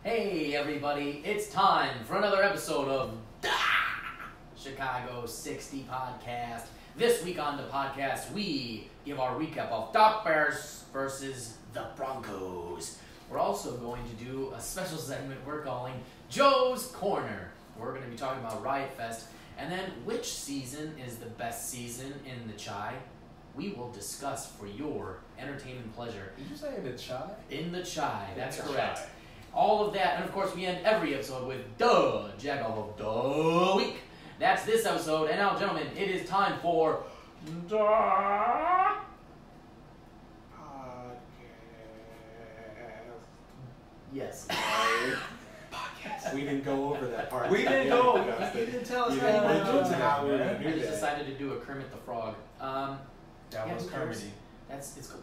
Hey everybody, it's time for another episode of Chicago 60 Podcast. This week on the podcast, we give our recap of the Bears versus the Broncos. We're also going to do a special segment we're calling Joe's Corner. We're going to be talking about Riot Fest, and then which season is the best season in the Chai? We will discuss for your entertainment pleasure. Did you say in the Chai? In the Chai, that's the correct. Chai. All of that, and of course we end every episode with Jagoff of the Week. That's this episode, and now gentlemen, it is time for the Podcast. Yes. Podcast. We didn't go over that part. We didn't go. You didn't tell us how we do how we were today. gonna do I just that. decided to do a Kermit the Frog. That Yeah, was who cares? Kermity.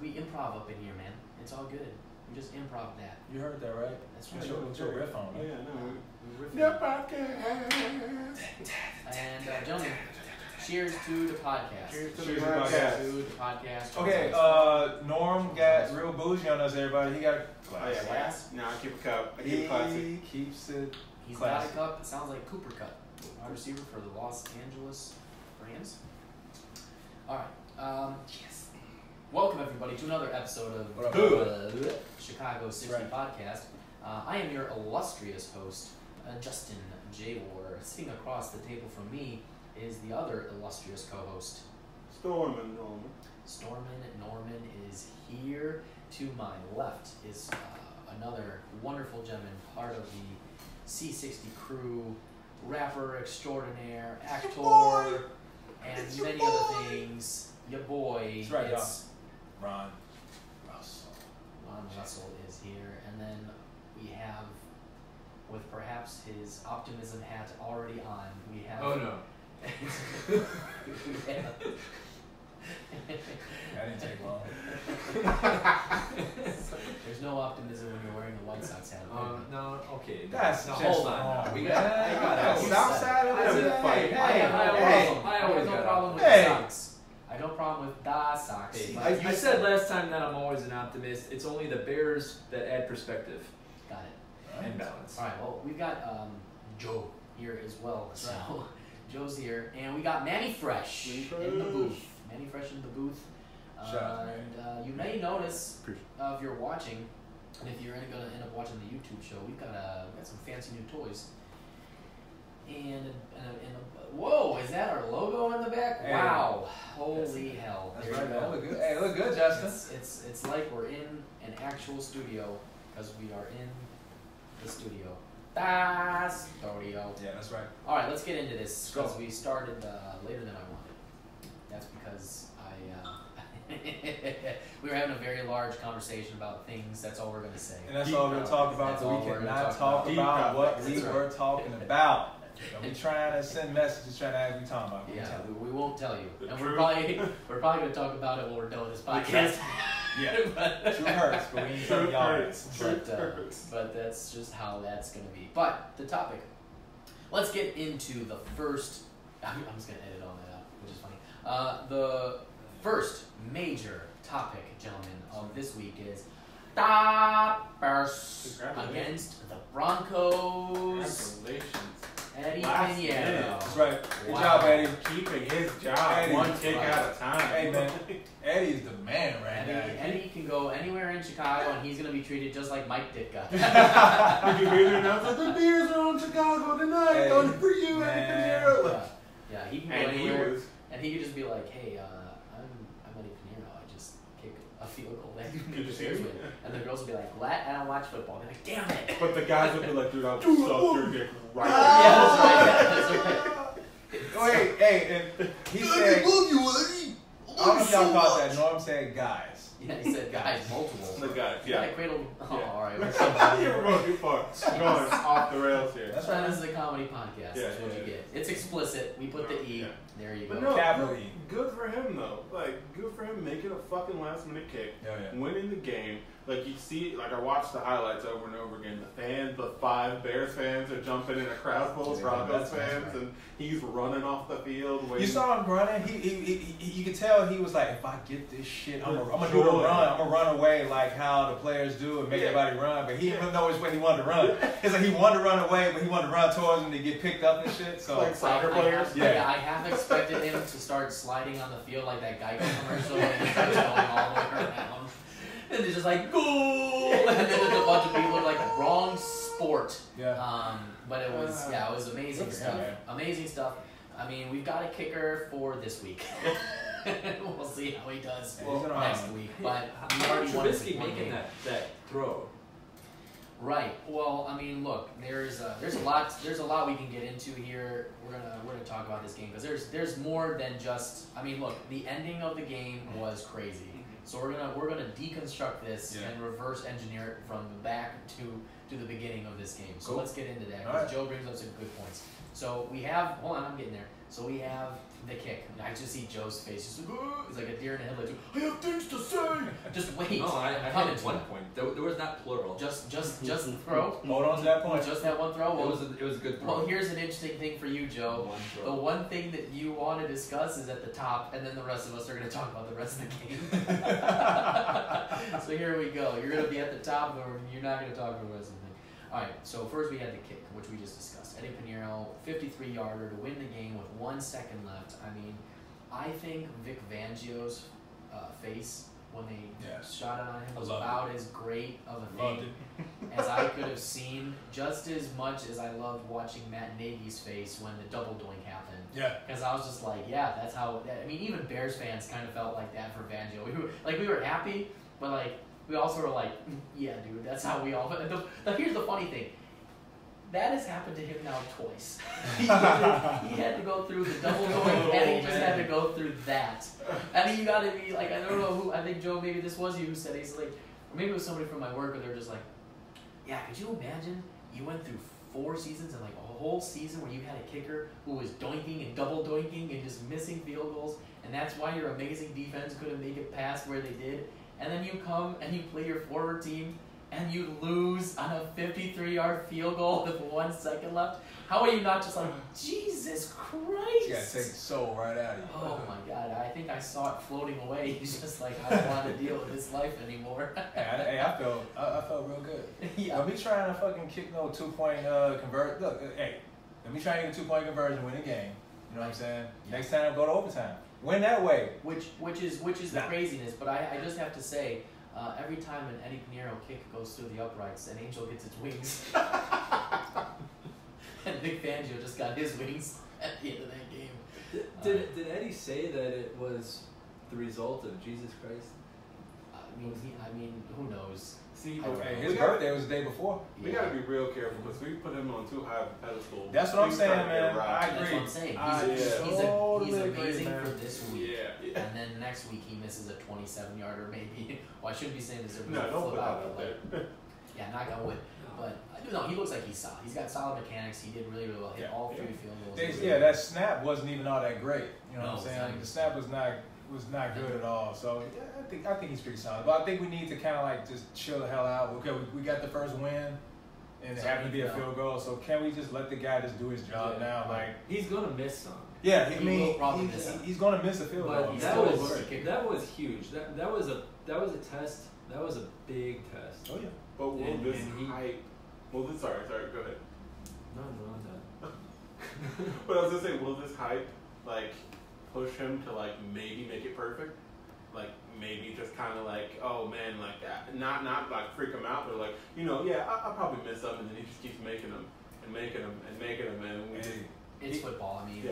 We improv up in here, man. It's all good. We just improv that. You heard that, right? That's What's right. your riff on it? Yeah, no. We're riffing. The podcast. And gentlemen, cheers to the podcast. Cheers to Cheers the podcast. to the podcast. Okay, Norm got real bougie on us, everybody. He got a Oh, glass. yeah, Glass? No, I keep a cup. I keep it classy. He keeps it He's classy. got a cup. It sounds like Cooper Cup, wide receiver for the Los Angeles Rams. All right. Yes. Welcome everybody to another episode of What up, the Chicago 60 Right. Podcast. I am your illustrious host, Justin J. War. Sitting across the table from me is the other illustrious co-host, Stormin' Norman. Norman is here. To my left is another wonderful gentleman, part of the C60 crew, rapper extraordinaire, actor, and many other things. Your boy. That's right, it's Ron Russell. Ron Russell is here, and then we have, with perhaps his optimism hat already on, we have. Oh no. That didn't take long. There's no optimism when you're wearing a White Sox hat. No, okay. That's no, just hold on. wrong. We Yeah, got. I got that's it. South side of I the said, fight. I I always have no got problem with Hey. the Sox. I have no problem with the Sox. Hey, you said last time that I'm always an optimist. It's only the Bears that add perspective Got it. and balance. All right. Well, we've got Joe here as well. So Joe's here, and we got Manny Fresh in the booth. Manny Fresh in the booth. Shout out to Manny. And you may notice if you're watching, and if you're going to end up watching the YouTube show, we've got some fancy new toys. And whoa, is that our logo in the back? Hey. Wow, holy hell! That's There right, you man. go. Look good. Hey, look good, Justin. It's like we're in an actual studio because we are in the studio. Da studio. Yeah, that's right. All right, let's get into this Let's go. because we started later than I wanted. That's because we were having a very large conversation about things. That's all we're going to say. And that's all we'll talk about, That's so all we we're gonna cannot talk talk about. about what That's we right. were talking about. Don't be trying to send messages trying to ask me talking about. Yeah, we won't tell you, The and truth. we're probably going to talk about it when we're done with this podcast. Yeah. but, True hurts, but we ain't telling y'all. but that's just how that's going to be. But the topic. Let's get into the first. I'm just going to edit all that out, which is funny. The first major topic, gentlemen, of this week is the Bears against the Broncos. Congratulations. Eddie Last Pineiro. minute. That's right. Good Wow. job, Eddie. Keeping his job Eddie. one kick at a time. Hey, man. Eddie's the man right now. Eddie can go anywhere in Chicago, and he's going to be treated just like Mike Ditka. Did you hear the announcement? The Bears are on Chicago tonight. Hey, Only for you, man. Eddie Pineiro. Yeah, he can go And he anywhere. was. And he could just be like, hey, I'm Eddie Pineiro. I just kick a field goal. Could you hear me? And the girls would be like, what? I don't watch football. They're like, damn it. But the guys would be like, dude, I'll suck your dick right Yeah, that's right. That's right. Wait, hey, and he said, I don't know if y'all caught that. Norm said guys. Yeah, he said guys, multiple. The guys, Yeah, yeah. Cradle. Oh, Yeah. all right. We're going too far. Going off the rails here. That's This right. is a comedy podcast. Yeah, That's what yeah, you get. It's explicit. We put the E. Yeah. There you But go. no, Capital good for him though. Like, good for him making a fucking last minute kick, Oh, yeah. winning the game. like you see, like I watched the highlights over and over again. The 5 Bears fans are jumping in a crowd full of Broncos fans, and he's running off the field. You saw him running. You could tell he was like, if I get this shit, I'm gonna do the run. I'm gonna run away like how the players do and make everybody run. But he didn't know which way he wanted to run. It's like he wanted to run away, but he wanted to run towards him to get picked up and shit. So like soccer players. I have expected him to start sliding on the field like that Geico commercial and he starts going all the way around. And it's just like, goal! And then there's a bunch of people are like, wrong sport. Yeah. But it was amazing stuff. Man. Amazing stuff. I mean, we've got a kicker for this week. We'll see how he does next week. But we already won his making that throw. Right. Well, I mean, look, there's a lot we can get into here. We're gonna talk about this game because there's more than just. I mean, look, the ending of the game was crazy. So we're gonna deconstruct this and reverse engineer it from the back to the beginning of this game. So let's get into that because Joe brings up some good points. So we have I'm getting there. So we have the kick. I just see Joe's face. Just like, he's like a deer in the headlights. I have things to say. Just wait. No, I had it 1 point. There was not plural. Just throw. Hold on to that point. Just that one throw. Well, it was a good throw. Well, here's an interesting thing for you, Joe. The one thing that you want to discuss is at the top, and then the rest of us are going to talk about the rest of the game. So here we go. You're going to be at the top, or you're not going to talk about the rest of the thing. All right, so first we had the kick, which we just discussed. Eddie Pineiro, 53-yarder to win the game with 1 second left. I mean, I think Vic Fangio's face when they shot it on him was about as great of a thing as I could have seen, just as much as I loved watching Matt Nagy's face when the double doink happened. Yeah. Because I was just like, that's how. I mean, even Bears fans kind of felt like that for Fangio. We were happy, but like. We also were like, yeah, dude, that's how we all. But here's the funny thing. That has happened to him now twice. he had to go through the double doink, and he just had to go through that. I mean, you got to be like, I don't know who. I think Joe, maybe this was you who said he's like, or maybe it was somebody from my work, where they're just like, yeah, could you imagine you went through 4 seasons and like a whole season where you had a kicker who was doinking and double doinking and just missing field goals, and that's why your amazing defense couldn't make it past where they did. And then you come and you play your forward team and you lose on a 53-yard field goal with 1 second left. How are you not just like, Jesus Christ? You gotta take the soul right out of you. Oh my God, I think I saw it floating away. He's just like, I don't want to deal with this life anymore. I felt real good. Yeah. Don't be trying to fucking kick no 2-point convert. Look, let me try and get a 2-point conversion, win the game. You know what I'm saying? Yeah. Next time, go to overtime. Win that way. Which is the craziness. But I just have to say, every time an Eddie Pineiro kick goes through the uprights, an angel gets its wings. And Vic Fangio just got his wings at the end of that game. Did Eddie say that it was the result of Jesus Christ? I mean, who knows? See, his birthday was the day before. We gotta be real careful because we put him on too high of a pedestal. That's what I'm saying, man. I agree. That's what I'm saying. He's amazing for this week. Yeah. And then next week he misses a 27-yarder maybe. Well, I shouldn't be saying this. No, don't put that out there. Yeah, knock on wood. But no, he looks like he's solid. He's got solid mechanics. He did really, really well. Hit all 3 field goals. That snap wasn't even all that great. You know what I'm saying? The snap was not good at all. So I think he's pretty solid. But I think we need to kind of like just chill the hell out. Okay, we got the first win, and it happened to be a field goal. So can we just let the guy just do his job now? Like he's gonna miss some. Yeah, he's gonna miss a field goal. That was huge. That was a test. That was a big test. Oh yeah. But will this hype? Sorry, go ahead. No, I'm done. But I was gonna say, will this hype like push him to like maybe make it perfect? Like maybe just kind of like, oh man, like that. Not like freak him out, but like, I'll probably miss them, and then he just keeps making them, and we just. It's football. I mean,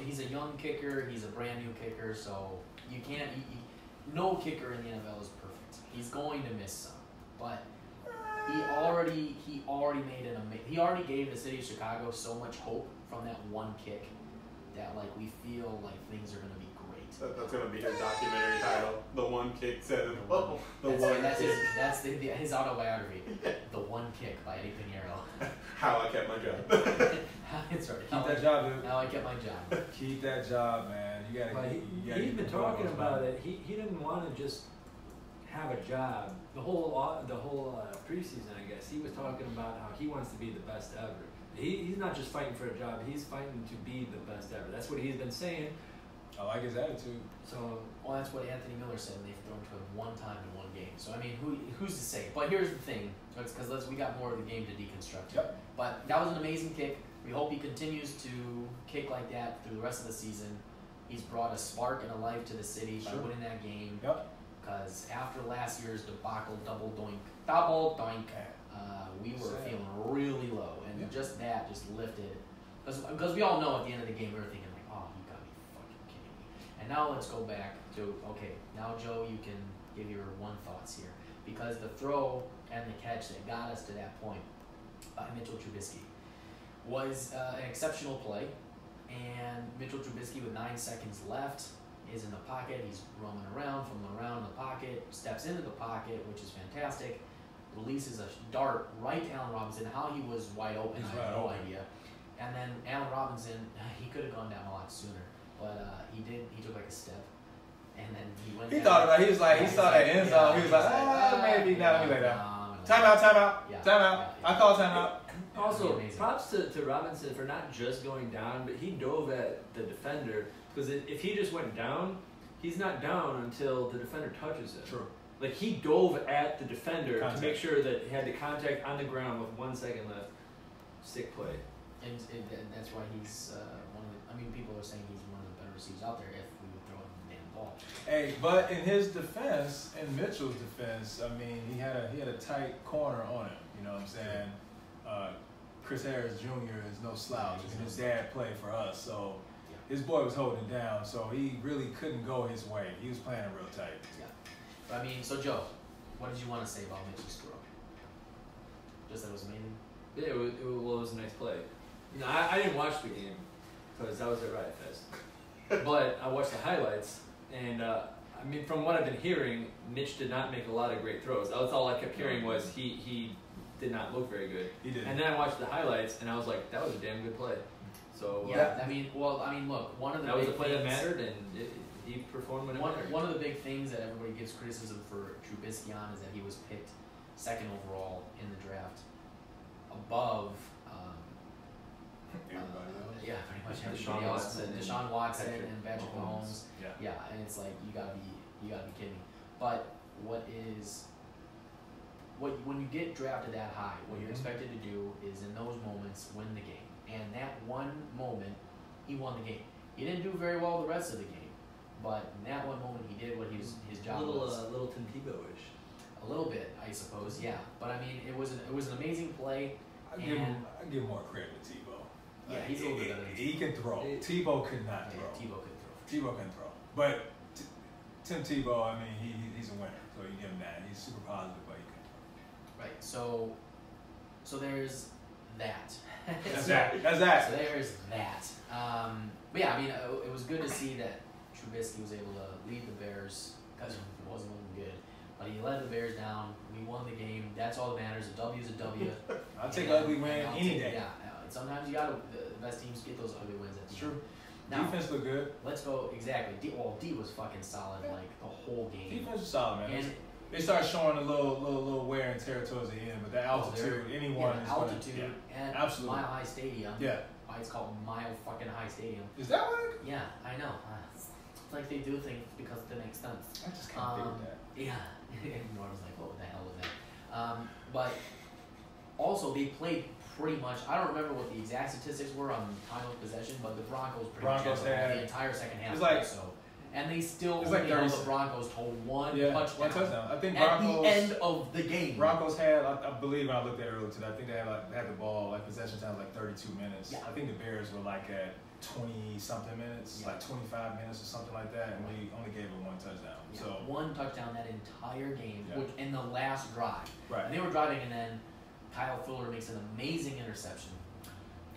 he's a young kicker. He's a brand new kicker, so you can't. No kicker in the NFL is perfect. He's going to miss some, but he already gave the city of Chicago so much hope from that one kick that like we feel like things are going to be great. That's going to be his documentary title. The one kick said it all. That's his autobiography. The One Kick by Eddie Pineiro. How I kept my job. It's right. Keep that job, dude. How I kept my job. Keep that job, man. You gotta. He's been talking about it. He didn't want to just have a job. The whole preseason, I guess, he was talking about how he wants to be the best ever. He's not just fighting for a job; he's fighting to be the best ever. That's what he's been saying. I like his attitude. So, well, that's what Anthony Miller said, and they've thrown to him one time in one game. So, I mean, who's to say? But here's the thing, because we got more of the game to deconstruct. Yep. But that was an amazing kick. We hope he continues to kick like that through the rest of the season. He's brought a spark and a life to the city by winning that game. Yep. Because after last year's debacle, double doink, we were feeling really low, and just lifted. Because we all know at the end of the game we were thinking like, oh, you gotta be fucking kidding me. And now let's go back to now Joe, you can give your one thoughts here, because the throw and the catch that got us to that point by Mitchell Trubisky was an exceptional play, and Mitchell Trubisky with 9 seconds left is in the pocket. He's roaming around the pocket, steps into the pocket, which is fantastic. Releases a dart right to Allen Robinson. How he was wide open, I have no idea. And then Allen Robinson, he could have gone down a lot sooner, but he did. He took like a step, and then he went. He thought about it. He was like, he saw that end zone. He was like, maybe now let me lay down. Timeout. I call timeout. Also, props to Robinson for not just going down, but he dove at the defender, because if he just went down, he's not down until the defender touches him. True. Like, he dove at the defender to make sure that he had the contact on the ground with 1 second left. Sick play. And that's why he's one of the. I mean, people are saying he's one of the better receivers out there if we would throw him the damn ball. Hey, but in his defense, in Mitchell's defense, I mean, he had a tight corner on him. You know what I'm saying? Chris Harris Jr. is no slouch, and his dad played for us, so his boy was holding it down. So he really couldn't go his way. He was playing it real tight. Yeah. But I mean, so Joe, what did you want to say about Mitchell's throw? Just that it was amazing. Yeah, it was a nice play. You know, I didn't watch the game because I was at Riot Fest, but I watched the highlights, and I mean, from what I've been hearing, Mitch did not make a lot of great throws. That's all I kept hearing was he did not look very good. He did. And then I watched the highlights, and I was like, that was a damn good play. So yeah, I mean, look, one of the that was big a play things, that mattered, and he performed when it mattered. One of the big things that everybody gives criticism for Trubisky on is that he was picked 2nd overall in the draft, above. Everybody else. Yeah, pretty much everybody else. Deshaun Watson and Patrick Mahomes. Yeah, and it's like you gotta be kidding me. But when you get drafted that high, what you're expected to do is in those moments win the game. And that one moment, he won the game. He didn't do very well the rest of the game, but in that one moment, he did what his job was. A little Tim Tebow-ish. A little bit, I suppose, yeah. But I mean, it was an amazing play. I give more credit to Tebow. Yeah, he's a little bit better. He can throw. Tebow could not throw. Tebow could throw. Tebow can throw. But Tim Tebow, I mean, he's a winner, so you give him that. He's super positive, but he can throw. Right. So there's that. That's that. So there's that. But yeah, I mean, it was good to see that Trubisky was able to lead the Bears because it wasn't looking good. But he led the Bears down. We won the game. That's all that matters. A W is a W. I'll take an ugly win any day. Yeah. Sometimes you gotta. The best teams get those ugly wins at the end. True. Now, defense looked good. Let's go exactly. D was fucking solid like the whole game. Defense was solid, man. And they started showing a little wear and tear towards the end, but the altitude, anyone is altitude and absolutely. Mile High Stadium. Yeah. Why it's called Mile fucking High Stadium. Is that what? Yeah, I know. It's like they do things because they make sense. I just can't figure that. Yeah. Norm's like, what the hell was that? But also they played pretty much. I don't remember what the exact statistics were on time of possession, but the Broncos much had the entire second half. It was like so. And they still only held the Broncos to one touchdown. One touchdown. I think at Broncos, the end of the game. Broncos had, I believe when I looked at it earlier today, I think they had the ball, like possession time like 32 minutes. Yeah. I think the Bears were like at 20-something minutes, like 25 minutes or something like that, and we only gave them one touchdown. Yeah, So one touchdown that entire game, which in the last drive. Right. And they were driving, and then Kyle Fuller makes an amazing interception,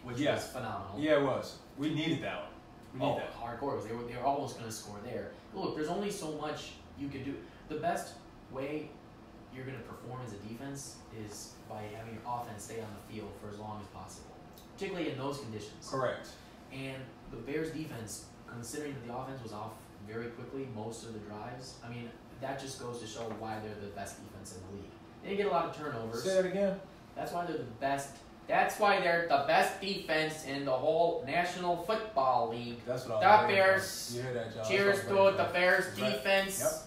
which was phenomenal. Yeah, it was. We needed that one. We need that. Hardcore. They were almost going to score there. Look, there's only so much you can do. The best way you're going to perform as a defense is by having your offense stay on the field for as long as possible, particularly in those conditions. Correct. And the Bears defense, considering that the offense was off very quickly most of the drives, I mean, that just goes to show why they're the best defense in the league. They didn't get a lot of turnovers. Say that again. That's why they're the best. That's why they're the best defense in the whole National Football League. That's what The Bears. You hear that, John? Cheers to the Bears That's right. defense.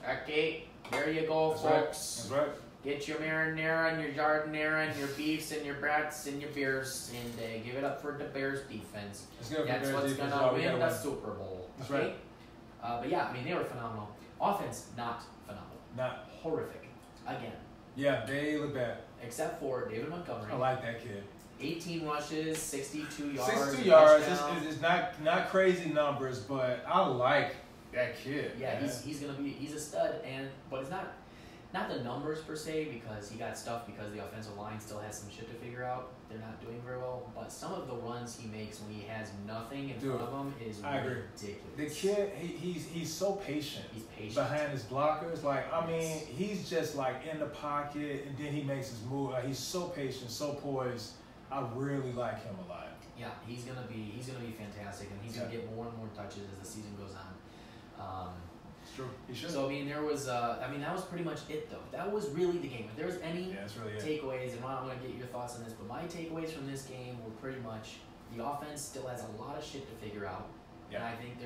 Yep. Okay, there you go, That's folks. Right. That's right. Get your marinara and your jardinera and your beefs and your brats and your beers and give it up for the Bears defense. That's what's going to win the Super Bowl. That's okay? right. But yeah, I mean, they were phenomenal. Offense, not phenomenal. Not horrific. Again. Yeah, they look bad. Except for David Montgomery. I like that kid. 18 rushes, 62 yards. 62 yards. It's not crazy numbers, but I like that kid. Yeah, he's a stud, but it's not the numbers per se, because he got stuff because the offensive line still has some shit to figure out. They're not doing very well, but some of the runs he makes when he has nothing in front of him is ridiculous. The kid, he's so patient. He's patient behind his blockers. Like, I mean, he's just like in the pocket, and then he makes his move. Like, he's so patient, so poised. I really like him a lot. Yeah, he's gonna be fantastic, and he's gonna get more and more touches as the season goes on. It's true. He should. So I mean, that was pretty much it though. That was really the game. If there was any takeaways, and I want to get your thoughts on this, but my takeaways from this game were pretty much the offense still has a lot of shit to figure out. Yeah. And I think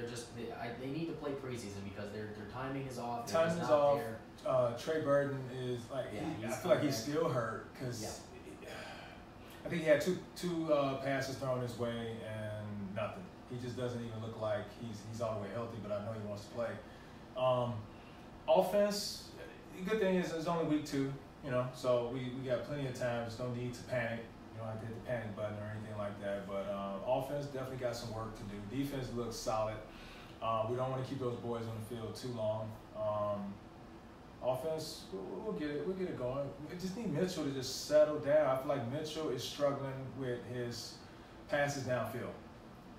they need to play preseason because their timing is off. Timing is off. Trey Burton is like, I feel like he's still hurt because I think he had two passes thrown his way and nothing. He just doesn't even look like he's all the way healthy, but I know he wants to play. Offense, the good thing is it's only week 2, so we got plenty of time. There's no need to panic. You don't have to hit the panic button or anything like that. But offense definitely got some work to do. Defense looks solid. We don't want to keep those boys on the field too long. Offense, we'll get it going. We just need Mitchell to just settle down. I feel like Mitchell is struggling with his passes downfield.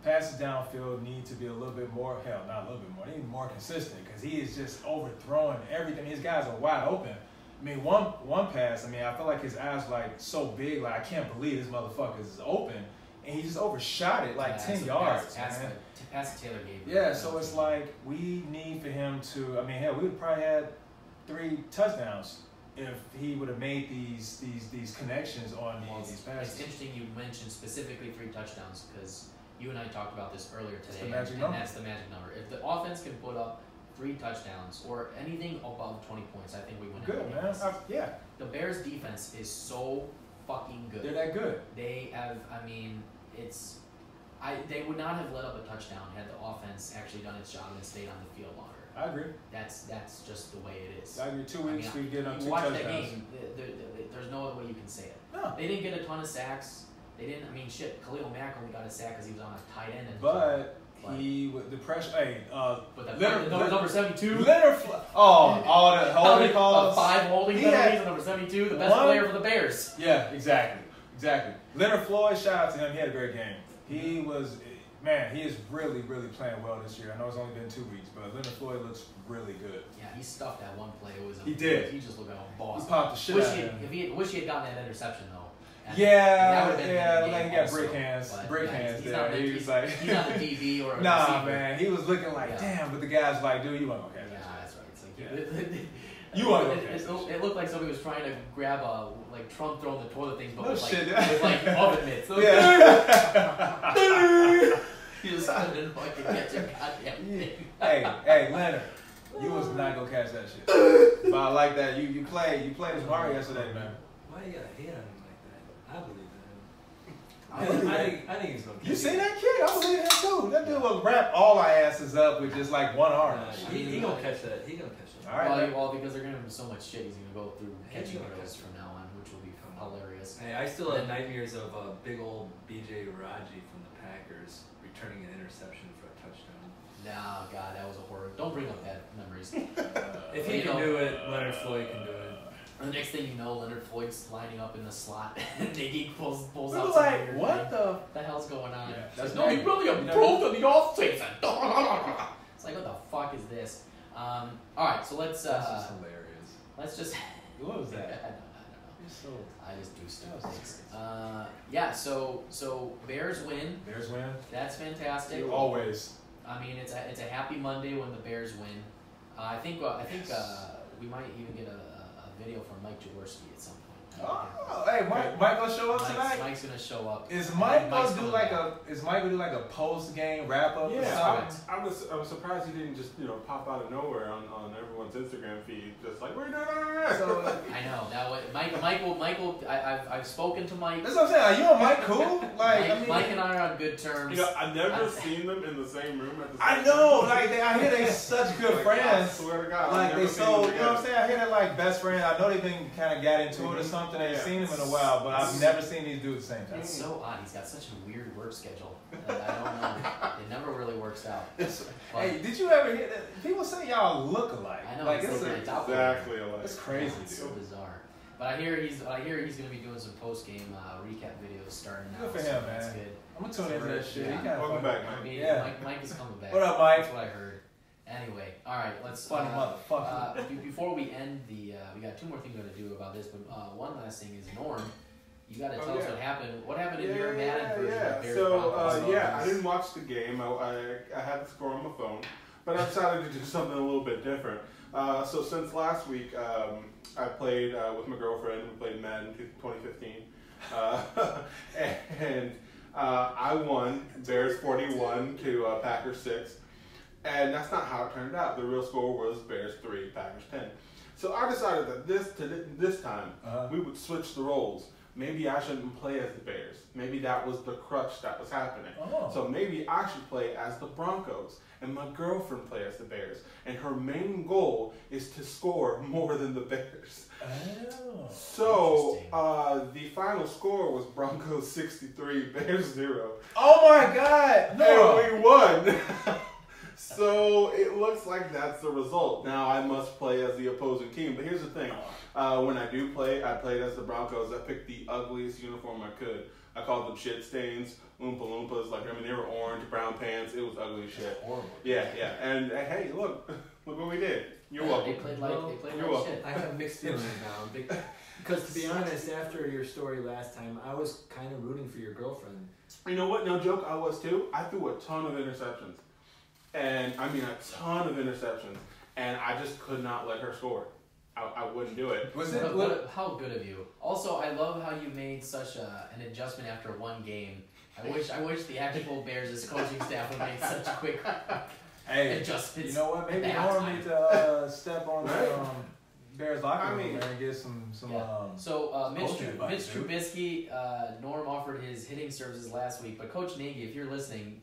Passes downfield need to be a little bit more, not a little bit more, they need more consistent because he is just overthrowing everything. These guys are wide open. I mean, one pass, I feel like his eyes were like so big, like I can't believe this motherfucker is open. And he just overshot it like 10 yards. Pass Taylor gave. Yeah, so it's like we need for him to, we would probably had 3 touchdowns if he would have made these connections on these passes. It's interesting you mentioned specifically 3 touchdowns because you and I talked about this earlier today, that's the magic number. If the offense can put up 3 touchdowns or anything above 20 points, I think we win. Good, man. Yeah. The Bears' defense is so fucking good. They're that good. They have, they would not have let up a touchdown had the offense actually done its job and stayed on the field longer. I agree. That's just the way it is. I agree. 2 weeks we get on 2 touchdowns. Watch that game. There's no other way you can say it. No. They didn't get a ton of sacks. They didn't. Khalil Mack only got a sack because he was on a tight end. But he with the pressure. Hey, number 72. Leonard. All the holding calls. 5 holding penalties. And number 72, the best player for the Bears. Yeah, exactly. Leonard Floyd, shout out to him. He had a great game. He was. Man, he is really, really playing well this year. I know it's only been 2 weeks, but Leonard Floyd looks really good. Yeah, he stuffed that one play. He did. He just looked like a boss. He popped the shit out of him. Wish he had gotten that interception, though. He got brick hands. He's not the DB or a receiver. Man, he was looking like, damn, but the guy's like, dude, you want to go catch that shit. That's right. It's like, you want to go catch that shit. It looked like somebody was trying to grab Trump throwing the toilet things, but with oven mitts. Yeah. He just couldn't fucking catch a goddamn thing. Hey, Leonard, you was not gonna catch that shit. But I like that. You played smart yesterday, man. Why you gotta hate on him like that? I believe in him. I think he's gonna. You see that kid? I believe in him too. That dude will wrap all our asses up with just like one arm. He gonna catch that. He gonna catch that. All right. Well, because they're gonna have so much shit, he's gonna go through catching drills from now on, which will be hilarious. Hey, I still have nightmares of big old BJ Raji from the Packers returning an interception for a touchdown. No, God, that was a horror. Don't bring up bad memories. If he can do it, Leonard Floyd can do it. The next thing you know, Leonard Floyd's lining up in the slot, and Nagy pulls we out were some like, weird what thing. The hell's going on? Yeah, Says, no, he really improved in the offseason. It's like, what the fuck is this? All right, so let's. That's just hilarious. Let's just. What was that? I don't know. I just do stupid things. So Bears win. Bears win. That's fantastic. Always. It's a happy Monday when the Bears win. I think we might even get a video from Mike Jaworski at some point. Oh, hey, Mike gonna show up tonight? Mike's gonna show up. Is Mike gonna do like a post game wrap up? Yeah, I was surprised he didn't just pop out of nowhere on everyone's Instagram feed, just like we're doing. So, I know that Michael. I've spoken to Mike. That's what I'm saying. Are you and Mike cool? Like Mike and I are on good terms. I've never seen them in the same room at the same I time. know, like I hear they such good friends. I swear to God, like they so, you know what I'm saying? I hear they're like best friends. I know they've been kind of got into it or something. I've seen them in a while, but I've never seen these do the same time. It's so odd. He's got such a weird work schedule. That I don't know. It never really works out. Hey, did you ever hear that? People say y'all look alike. I know. Like, it's exactly alike. It's crazy, It's dude. so bizarre. But I hear he's gonna be doing some post game recap videos starting now. Good for so him, that's man. good. I'm gonna tune into that shit. Yeah. He kinda Welcome funny. back, Mike. Yeah. Mike is coming back. What up, Mike? That's what I heard. Anyway, all right, let's. Funny motherfucker. Before we end we got two more things we got to do about this, but one last thing is Norm. You got to tell us what happened. What happened in your Madden version of Bears Broncos? So I didn't watch the game. I had the score on my phone, but I decided to do something a little bit different. So since last week, I played with my girlfriend. We played Madden 2015, and I won Bears 41 to Packers 6. And that's not how it turned out. The real score was Bears 3, Packers 10. So I decided that this time we would switch the roles. Maybe I shouldn't play as the Bears. Maybe that was the crutch that was happening. Oh. So maybe I should play as the Broncos and my girlfriend play as the Bears. And her main goal is to score more than the Bears. Oh. So the final score was Broncos 63, Bears 0. Oh my God! No, And we won. So it looks like that's the result. Now I must play as the opposing team. But here's the thing. When I do play, I played as the Broncos. I picked the ugliest uniform I could. I called them shit stains, Oompa Loompas. They were orange, brown pants. It was ugly as shit. Horrible. Yeah. And hey, look what we did. You're welcome. They played like You're welcome. shit. I have mixed feelings now. Because to be honest, after your story last time, I was kind of rooting for your girlfriend. You know what? No joke, I was too. I threw a ton of interceptions. And I mean a ton of interceptions. And I just could not let her score. I wouldn't do it. How good of you. Also, I love how you made such an adjustment after one game. I wish the actual Bears' coaching staff would make such quick adjustments. You know what? Maybe at Norm halftime. needs to step on the Bears locker room I mean, and get some So Mitch coaching advice, dude. Trubisky, Norm offered his hitting services last week, but Coach Nagy, if you're listening,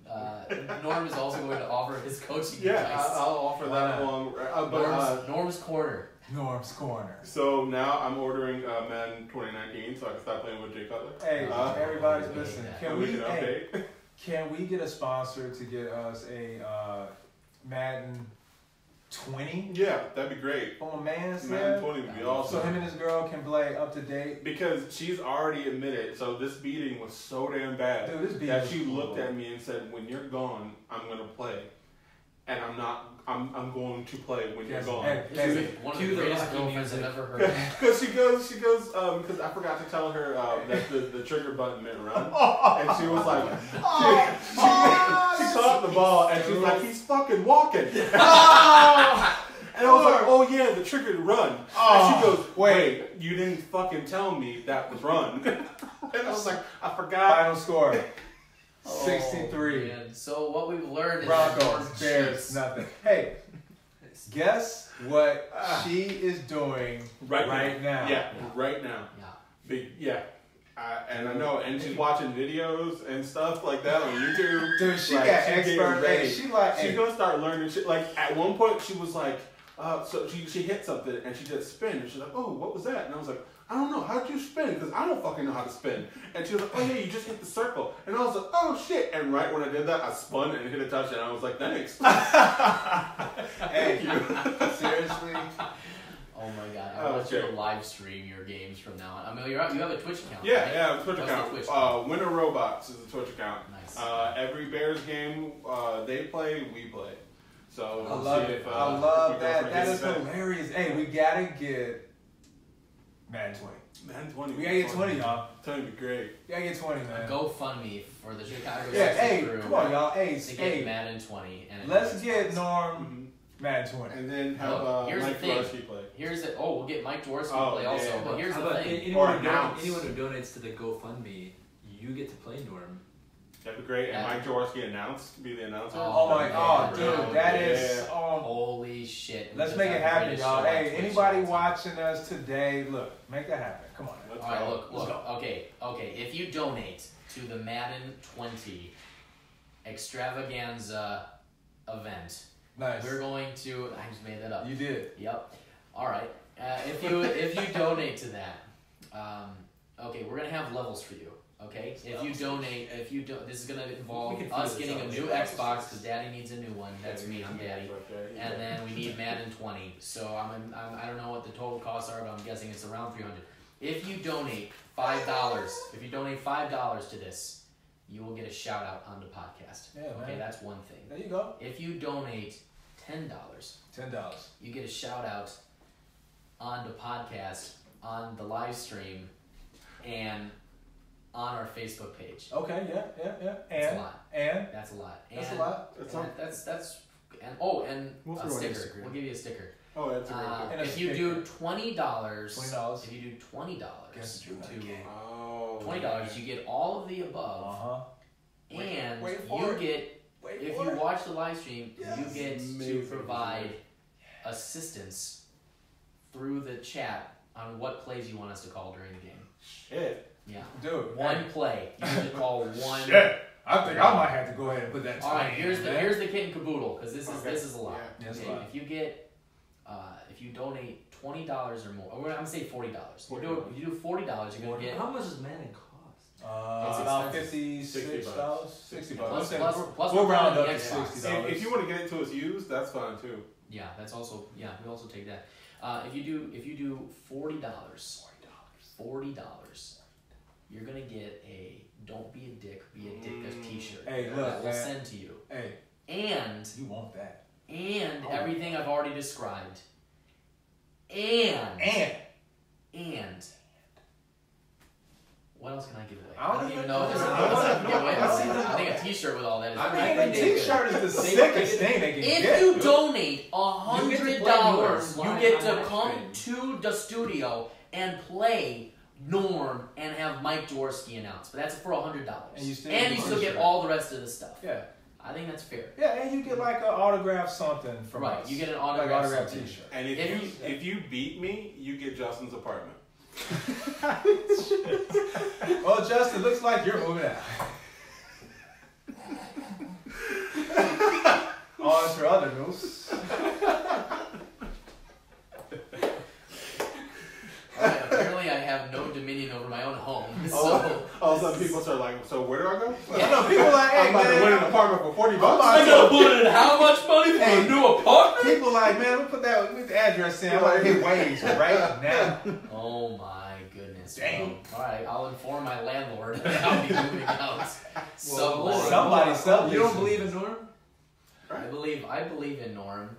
Norm is also going to offer his coaching advice. I'll offer that along. Norm's corner. Norm's corner. So now I'm ordering Madden 2019 so I can start playing with Jay Cutler. Hey, everybody's listening. Update. Can we get a sponsor to get us a Madden 20? Yeah, that'd be great. From a man's Madden 20 would be awesome. So him and his girl can play up to date. Because she's already admitted, so this beating was so damn bad that she looked at me and said, "When you're gone, I'm gonna play, and I'm going to play when you're gone." This is one of the greatest girlfriends I've ever heard. Because she goes, because I forgot to tell her that the trigger button meant run, and she was like, she caught the ball, and she was like, "He's fucking walking." And I was like, "Oh yeah, the trigger to run." And she goes, "Wait, you didn't fucking tell me that was run." And I was like, "I forgot." Final score. 63. Man. So what we've learned is Broncos, that Bears, nothing. Hey, guess what she is doing right now? Yeah, right now. Yeah. Big, yeah. And I know, and she's watching videos and stuff like that on YouTube. Dude, she like, got she's expert. ready. She's Gonna start learning shit. Like at one point, she was like, so she hit something and she did spin, and she's like, "Oh, what was that?" And I was like, "I don't know. How'd you spin? Because I don't fucking know how to spin." And she was like, "Oh yeah, you just hit the circle." And I was like, "Oh shit!" And right when I did that, I spun and hit a touchdown. I was like, "Thanks." Hey, seriously. Oh my god! I want you to live stream your games from now on. I mean, you have a Twitch account. Yeah, right? yeah, Twitch What's account. the Twitch account? Winter Robots is the Twitch account. Nice. Every Bears game they play, we play. So I love it. I love that. That is back. hilarious. Hey, we gotta get Madden 20. Madden 20. We gotta get 20, y'all. 20 would be great. We gotta get 20, man. GoFundMe for the Chicago Yeah, hey, crew come on, y'all. Hey, to get Madden 20. And let's get Norm Madden 20. And then have here's Mike the thing. Dworsky play. we'll get Mike Dworsky to play also. Yeah. But here's How the about thing. anyone who announce. donates to the GoFundMe, you get to play Norm. That'd be great. And Yeah. Mike Dworsky be the announcer. Oh my god, yeah. dude, that is. Holy shit. Let's make it happen, y'all. Hey, anybody watching us today, look, make that happen. Come on. Let's Alright, go. look. Okay. If you donate to the Madden 20 extravaganza event, Nice. we're going to. I just made that up. You did. Yep. All right. If you donate to that, okay, we're gonna have levels for you. Okay. If you donate, this is gonna involve We can us figure getting a this new out. Xbox because Daddy needs a new one. That's me. I'm Daddy. And then we need Madden 20. So I don't know what the total costs are, but I'm guessing it's around $300. If you donate $5 to this, you will get a shout out on the podcast. Yeah, Okay, man. that's one thing. There you go. If you donate $10, $10. you get a shout out on the podcast, on the live stream, and on our Facebook page. Okay, yeah. That's a lot. And That's a lot. that's And a lot. That's and We'll a throw it on sticker. Instagram. We'll give you a sticker. Oh, that's a great And a If you do $20, $20. if you do $20 Guess to you got a game. Oh. $20, you get all of the above, Uh-huh. and Wait for you it. get Wait if for you it. watch the live stream, Yes. you get to Amazing. provide assistance through the chat on what plays you want us to call during the game. Shit. Yeah. Dude, One play. You need to call one. Shit. I think I might have to go ahead and put that. All right. 20 Here's in, the man. here's the kit and caboodle because this Okay. is a lot. Yeah, it's a Okay, lot. if you get if you donate $20 or more, or I'm gonna say $40. If you do $40, you're gonna get How much does Madden cost? It's About expensive. $56. $60. plus Let's say plus we'll we're round running up the to Xbox. $60. If you want to get it to us used, that's fine too. Yeah, that's also we also take that. If you do $40, you're gonna get a "Don't be a dick, be a dick" T-shirt. Hey, that look, we'll man. send to you, Hey, and you want that? everything I've already described, and what else can I give away? I don't even even know if there's know. anything else I can give away. I don't I think a T-shirt with all that is I pretty mean, a pretty T-shirt good. is the sickest thing they can If get. you donate You get to play $100, Norm you live get on to live come stream. to the studio and play Norm and have Mike Dworsky announce. But that's for $100. And you still and get you the still get T-shirt. all the rest of the stuff. Yeah. I think that's fair. Yeah, and you get like an autograph something from Right, us. you get an like autograph autograph something. T-shirt. And If if you beat me, you get Justin's apartment. Well, Justin, looks like you're moving out. On to other news. Alright, apparently I have no dominion over my own home. So All of a sudden people start like, so where do I go? I know people are like, I'm hey about to win an man. apartment for $40. about I gotta put in how much money for a new apartment? People like, man, we put the address in. I'm gonna hit Waves right now. Oh my goodness. Dang. Well, alright, I'll inform my landlord that I'll be moving out. Well, Somebody sell You don't this. believe in Norm? I believe in Norm.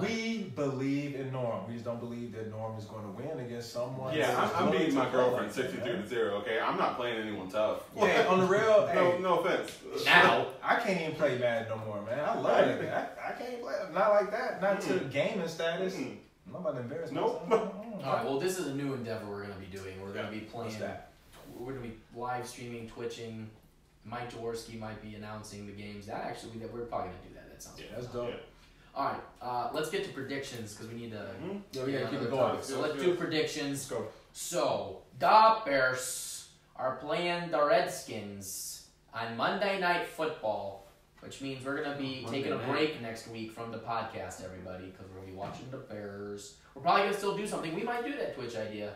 We believe in Norm. We just don't believe that Norm is going to win against someone. Yeah, that's I'm willing beating to my play girlfriend like that, 63-0, okay? I'm not playing anyone tough. Hey, on the real, hey, No offense. Now. I can't even play Madden no more, man. I love it. I can't play not like that. Not to gaming status. Mm. I'm about to embarrass Nope. myself. Alright, well this is a new endeavor we're gonna be doing. We're gonna be playing What's that? we're gonna be live streaming, twitching. Mike Dworsky might be announcing the games. That actually we're probably gonna do that. That sounds Yeah, good. That's dope. Yeah. Alright, let's get to predictions because we need to Yeah, we gotta keep it another going. topic. So Yes, let's yes. do predictions. Let's go. So, the Bears are playing the Redskins on Monday Night Football, which means we're going to be Monday taking a night. break next week from the podcast, everybody, because we're going to be watching the Bears. We're probably going to still do something. We might do that Twitch idea.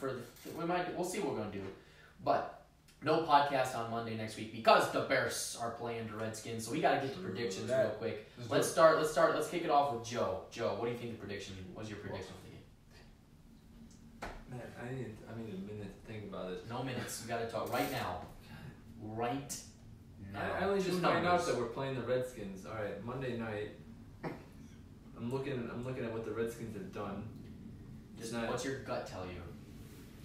We'll see what we're going to do. But no podcast on Monday next week because the Bears are playing the Redskins. So we got to get to predictions real quick. Let's start. Let's kick it off with Joe. Joe, what do you think the prediction? What's your prediction for the game? Man, I need a minute to think about it. No minutes. We got to talk right now. Right now. I only just Two find out numbers. that we're playing the Redskins. All right, Monday night. I'm looking at what the Redskins have done. Just not- what's your gut tell you?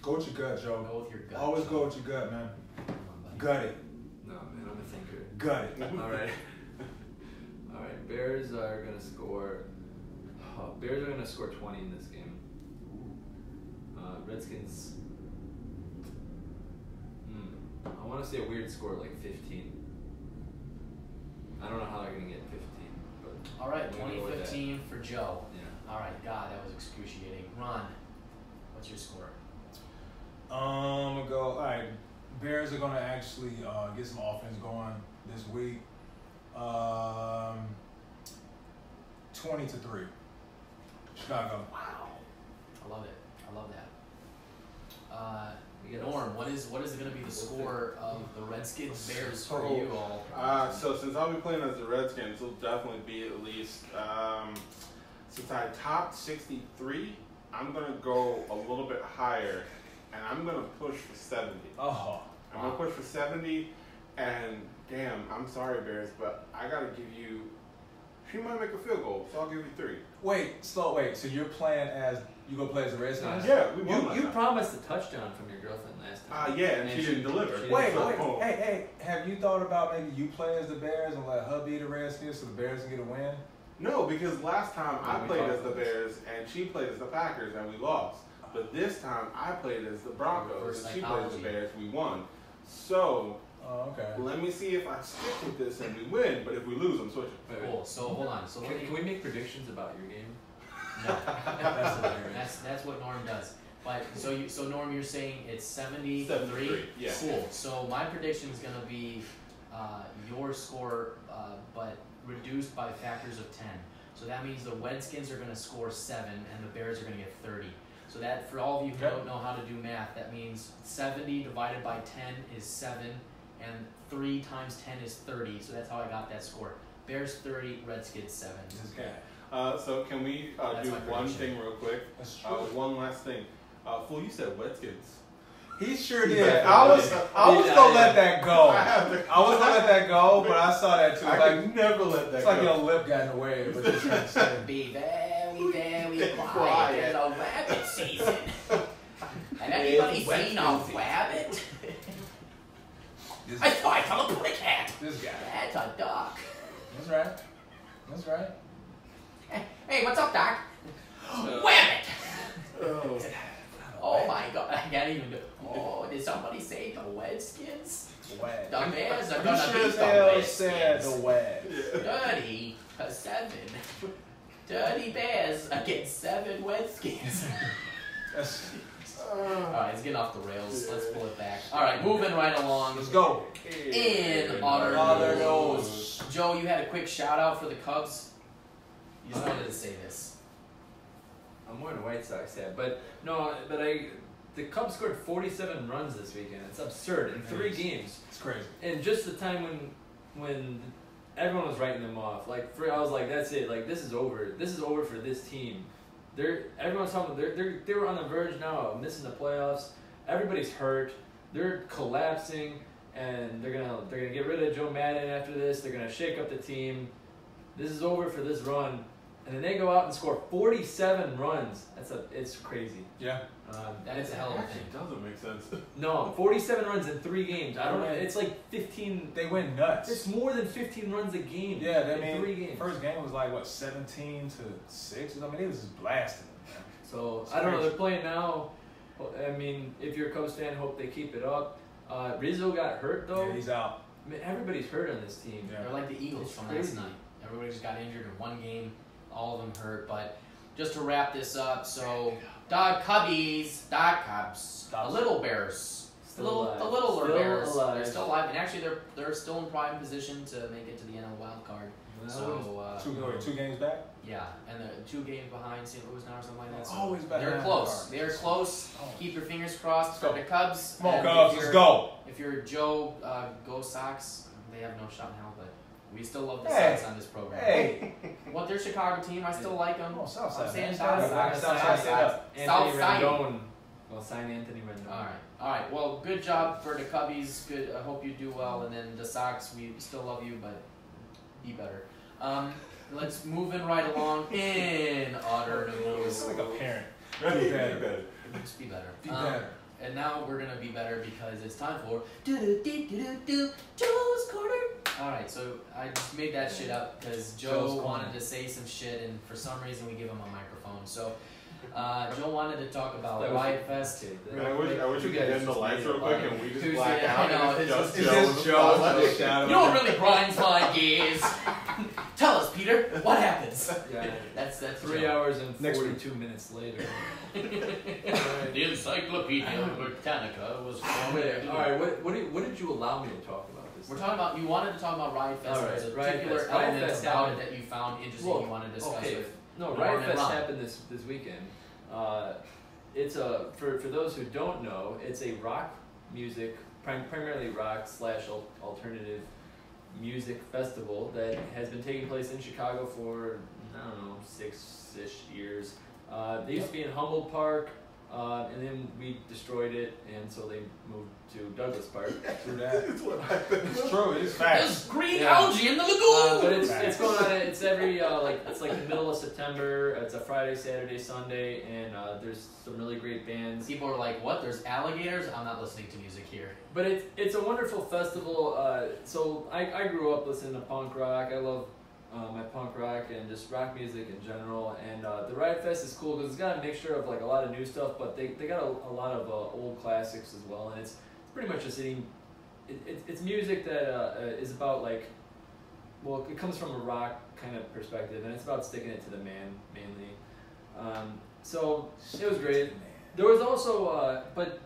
Go with your gut, Joe. Go with your gut. Always go with your gut, man. Come on, buddy. Gut it. No, man, I'm a thinker. Gut it. All right. All right, Bears are gonna score. Bears are gonna score 20 in this game. Redskins. I want to say a weird score like 15. I don't know how they're gonna get 15, but. All right, 2015 for Joe. Yeah. All right, God, that was excruciating. Ron, what's your score? I'm gonna go. All right, Bears are gonna actually get some offense going this week. 20-3. Chicago. Wow, I love it. I love that. Norm, what is going to be the score of the Redskins Bears for you all? So since I'll be playing as the Redskins, it'll definitely be at least. Since I topped 63, I'm gonna go a little bit higher, and I'm gonna push for 70. Oh. I'm gonna push for 70, and damn, I'm sorry, Bears, but I gotta give you. She might make a field goal, so I'll give you 3. Wait. So you're playing as you gonna play as the Redskins? Yeah, we won. You promised a touchdown from your girlfriend last time. Yeah, and she didn't deliver. Wait. Hey, have you thought about maybe you play as the Bears and let her be the Redskins so the Bears can get a win? No, because last time I we played talked as the about this. Bears and she played as the Packers and we lost. But this time I played as the Broncos Reverse and she played as the psychology. Bears. We won. So Oh, okay. let me see if I stick with this and we win. But if we lose, I'm switching. Wait, wait. Cool. So hold on. So Can we make predictions about your game? No, That's hilarious. that's what Norm does. But so Norm, you're saying it's 73. 73, yeah. Cool. So my prediction is gonna be your score, but reduced by factors of 10. So that means the Redskins are gonna score 7 and the Bears are gonna get 30. So that for all of you who Yep. don't know how to do math, that means 70 divided by 10 is 7, and 3 times 10 is 30. So that's how I got that score. Bears 30, Redskins 7. This guy. So can we That's do my one prediction. thing real quick? That's true. One last thing. Fool, you said Redskins. He sure did. Yeah, I was gonna let that go. I have to. I was gonna let that go, but I saw that too. I Like, could never let that it's go. like your lip got in the way, but you're trying to say. Be very, very quiet. Quiet. There's a rabbit season. Have anybody It's seen a season. rabbit? This, I thought I saw a put cat. this guy. That's a duck. That's right. That's right. Hey, what's up, Doc? Rabbit. Oh. Oh my God, I can't even do. Oh, did somebody say the Redskins? Wag. The Bears are You gonna should beat as the hell said Redskins. the wag. 30-7. Dirty Bears against 7 Redskins. That's, Alright, it's getting off the rails. Let's pull it back. Alright, moving right along. let's go. In Otter Otter Nose. Nose. Joe, you had a quick shout out for the Cubs. You just wanted to say this. I'm wearing a White Sox hat, but the Cubs scored 47 runs this weekend. It's absurd in 3 games. It's crazy. And just the time when everyone was writing them off, I was like, that's it. Like, this is over. This is over for this team. Everyone's talking. They were on the verge now of missing the playoffs. Everybody's hurt. They're collapsing, and they're gonna get rid of Joe Madden after this. They're gonna shake up the team. This is over for this run. And then they go out and score 47 runs. It's crazy. Yeah. That is a hell of a thing. Actually doesn't make sense. No, 47 runs in 3 games. I don't know. It's like 15. They went nuts. It's more than 15 runs a game. Yeah, in 3 games. First game was like, what, 17-6? I mean, it was just blasting. So It's I don't know. crazy. They're playing now. I mean, if you're a Cubs fan, hope they keep it up. Rizzo got hurt though. Yeah, he's out. I mean, everybody's hurt on this team. Yeah. They're like the Eagles It's from crazy. last night. Everybody just got injured in 1 game. All of them hurt. But just to wrap this up, so Dog Cubbies, Dog Cubs, the Little Bears, the alive. littler Still Bears, alive. they're still alive, and actually they're still in prime position to make it to the NL wild card. Well, So 2 games back? yeah, and they're 2 games behind St. Louis now or something like that. So Always behind. they're close. They're close. Oh. Keep your fingers crossed for Go. the Cubs. Come on, And Cubs, if let's you're- go. If you're Joe, go Sox. They have no shot in hell, but we still love the Hey. Sox on this program. Hey. Well, they're a Chicago team. I still like them. Come on, Southside. I'm saying man. Southside. Southside, stand up. Anthony Southside. Rendon. Well, sign Anthony Rendon. All right. Well, good job for the Cubbies. Good. I hope you do well. And then the Sox, we still love you, but be better. Let's move in right along in Otter It's News. like a parent. Be better. Just be better. Be better. And now we're gonna be better because it's time for Joe's Corner. All right, so I just made that shit up because Joe wanted to say some shit, and for some reason we give him a microphone. So Joe wanted to talk about Riot Fest. I wish we could end the lights real quick and we just black out. I know, it's just Joe. Joe. You know what really grinds my gears? Tell us, Peter, what happens? Yeah, that's 3 hours and 42 minutes later. The Encyclopedia Britannica was. Alright, what did you allow me to talk about this? We're talking about, you wanted to talk about Riot Fest. There's a particular element about it that you found interesting you want to discuss with. No, Riot Fest happened this weekend. It's for those who don't know, it's a rock music, primarily rock / alternative music festival that has been taking place in Chicago for, I don't know, 6-ish years. They used to be in Humboldt Park, and then we destroyed it, and so they moved to Douglas Park. True that. It's true. It's facts. There's green algae in the lagoon. But it's going on. It's every it's like the middle of September. It's a Friday, Saturday, Sunday, and there's some really great bands. People are like, "What? There's alligators?" I'm not listening to music here. But it's a wonderful festival. So I grew up listening to punk rock. I love my punk rock and just rock music in general. And the Riot Fest is cool because it's got a mixture of like a lot of new stuff, but they got a lot of old classics as well. And it's pretty much just it's music that is about like, well, it comes from a rock kind of perspective, and it's about sticking it to the man mainly. So it was great. There was also, but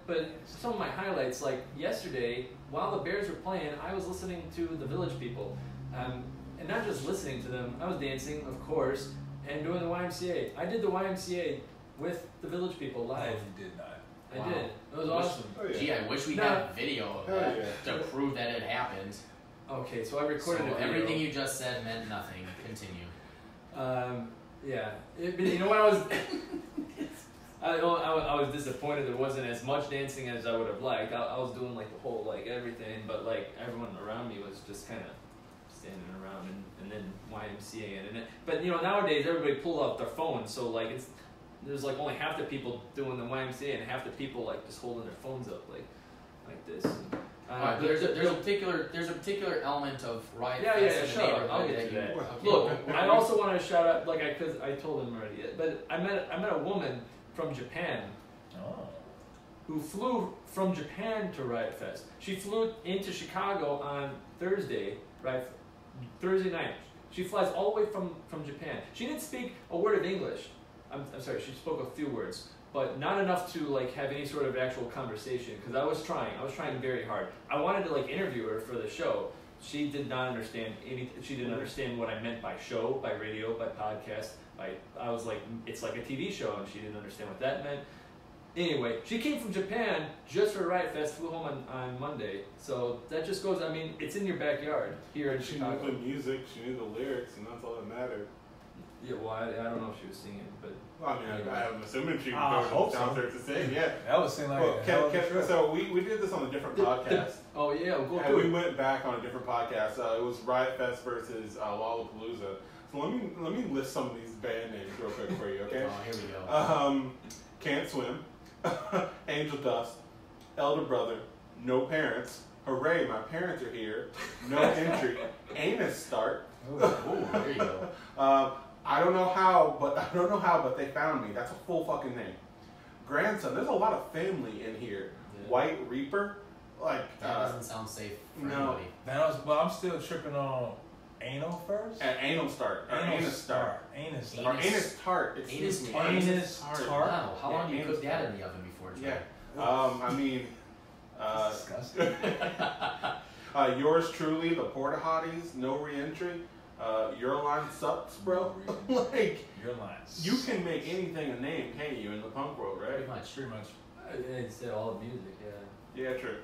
some of my highlights, like yesterday, while the Bears were playing, I was listening to the Village People. And not just listening to them, I was dancing, of course, and doing the YMCA. I did the YMCA with the Village People live. No, you did not. I did. It was awesome. Oh, yeah. Gee, I wish we had video of that to prove that it happened. Okay, so I recorded a video. Everything you just said meant nothing. Continue. Yeah. You know what I was... I was disappointed there wasn't as much dancing as I would have liked. I was doing like the whole, like everything, but like everyone around me was just kind of standing around and then YMCA and but you know, nowadays everybody pull out their phones, so like there's like only half the people doing the YMCA and half the people like just holding their phones up like this. There's a particular element of Riot Fest in the neighborhood. I'll get to that. Okay. Look, I also want to shout out, like because I told him already, but I met a woman from Japan who flew from Japan to Riot Fest. She flew into Chicago on Thursday, right? Thursday night. She flies all the way from Japan. She didn't speak a word of English. I'm sorry, she spoke a few words, but not enough to like have any sort of actual conversation, because I was trying very hard. I wanted to like interview her for the show. She did not understand anything. She didn't understand what I meant by show, by radio, by podcast. I was like, it's like a TV show, and she didn't understand what that meant. Anyway, she came from Japan just for Riot Fest, flew home on Monday. So that just goes, I mean, it's in your backyard here in Chicago. She knew the music, she knew the lyrics, and that's all that mattered. Yeah, well, I don't know if she was singing, but... Well, I mean, I'm assuming she I hope downstairs to sing, yeah. That would seem like so we did this on a different podcast. Oh, yeah, we'll go and we went back on a different podcast. It was Riot Fest versus Lollapalooza. So let me list some of these band names real quick for you, okay? Oh, here we go. Can't Swim, Angel Dust, Elder Brother, No Parents, Hooray, My Parents Are Here, No Entry, Anus Start. Ooh, there you go. I don't know how, but they found me. That's a full fucking name. Grandson. There's a lot of family in here. Yeah. White Reaper, like that doesn't sound safe for anybody. But I'm still tripping on Anal first. Anal Start. Anus Start. Anus Start. Anus Tart. Excuse me. Anus Tart. Wow. How long do you cook that in the oven before? Yeah. I mean. That's disgusting. Yours truly, the Porta Hotties, No Reentry. Your line sucks, bro. Like your line. You can make anything a name, can't you, in the punk world, right? Pretty much. I'd say all of music, yeah. Yeah, true.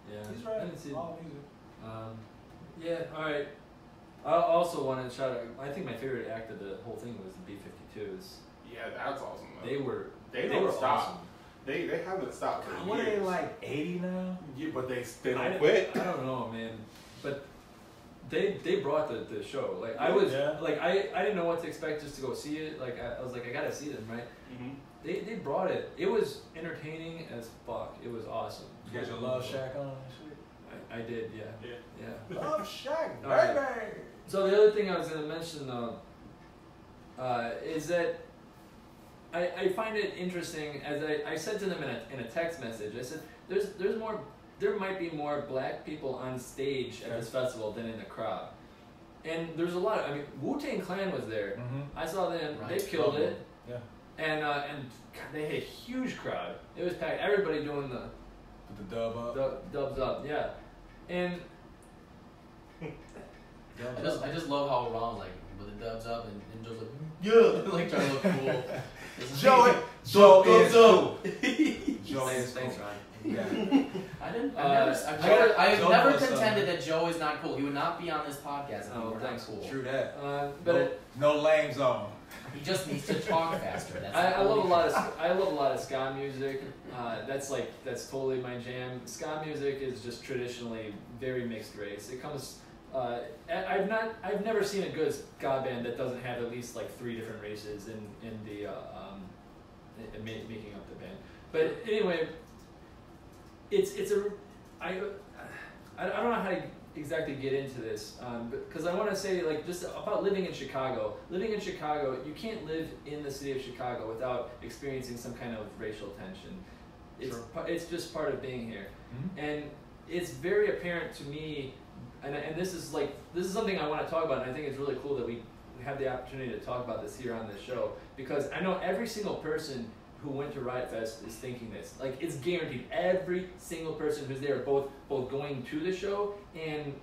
Yeah. He's right. I didn't see all music. Yeah. All right. I also want to shout out. I think my favorite act of the whole thing was the B-52s. Yeah, that's awesome. Though. They were stop. Awesome. They haven't stopped for What years. are they like 80 now? Yeah, but they don't quit. I don't know, man. But they brought the show. Like I was like I didn't know what to expect just to go see it. Like I was like, I gotta see them, right? Mm-hmm. They brought it. It was entertaining as fuck. It was awesome. You got your Love Shack on and shit? I did, yeah. Love Shack, All right. baby. So the other thing I was going to mention though is that I find it interesting, as I said to them in a text message. I said there might be more black people on stage at this festival than in the crowd. And there's a lot of, Wu-Tang Clan was there. Mm-hmm. I saw them, Right. they killed it. Yeah. And God, they had a huge crowd. It was packed. Everybody doing the Put the dub up. dubs up, yeah. And I just love how Ron's like with the dubs up and Joe's like, yeah, like trying to look cool. Joe is cool. thanks, Ron. Yeah. I've Joe never was, contended that Joe is not cool. He would not be on this podcast if he were not thanks. cool. True that. But no lame zone. He just needs to talk faster. That's I love a lot of ska music. That's totally my jam. Ska music is just traditionally very mixed race. It comes. I've never seen a good ska band that doesn't have at least like 3 different races in the making up the band. But anyway, I don't know how to exactly get into this, because I want to say like just about living in Chicago. Living in Chicago, you can't live in the city of Chicago without experiencing some kind of racial tension. It's just part of being here, and it's very apparent to me. And this is something I want to talk about, and I think it's really cool that we have the opportunity to talk about this here on this show, because I know every single person who went to Riot Fest is thinking this. Like, it's guaranteed. Every single person who's there, both going to the show and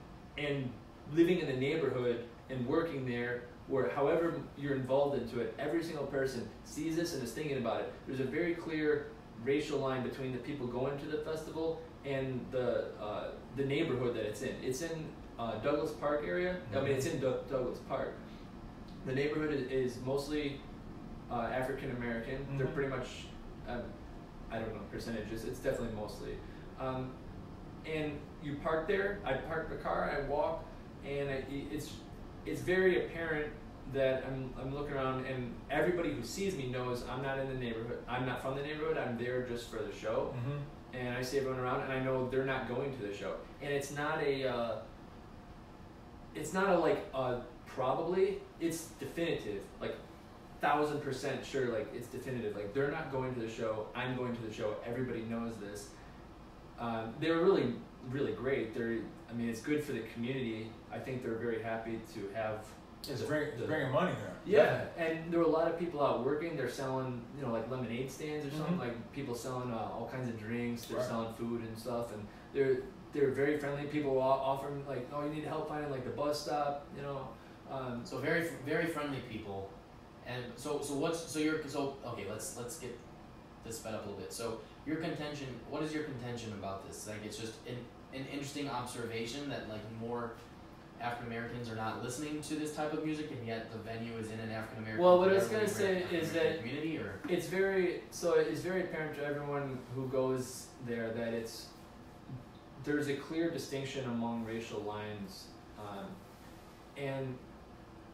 living in the neighborhood and working there, or however you're involved into it, every single person sees this and is thinking about it. There's a very clear racial line between the people going to the festival and the neighborhood that it's in. It's in Douglas Park area. It's in Douglas Park. The neighborhood is mostly African American. They're pretty much, I don't know percentages. It's definitely mostly. And you park there. I park the car. I walk, and it's very apparent that I'm looking around, and everybody who sees me knows I'm not in the neighborhood. I'm not from the neighborhood. I'm there just for the show. And I see everyone around, and I know they're not going to the show. And it's not probably. It's definitive, like 1,000% sure. Like, it's definitive. Like, they're not going to the show. I'm going to the show. Everybody knows this. They were really, really great. It's good for the community. I think they're very happy to have. It's bringing money there. Yeah, and there were a lot of people out working. They're selling, like lemonade stands or something. Like, people selling all kinds of drinks. They're selling food and stuff, and they're very friendly. People were offering like, oh, you need help finding like the bus stop, So very, very friendly people. And so okay, let's get this sped up a little bit. So what is your contention about this? Like, it's just an interesting observation that like more African Americans are not listening to this type of music, and yet the venue is in an African American. Well, what I was gonna say is that community, or it's very apparent to everyone who goes there that there's a clear distinction among racial lines, and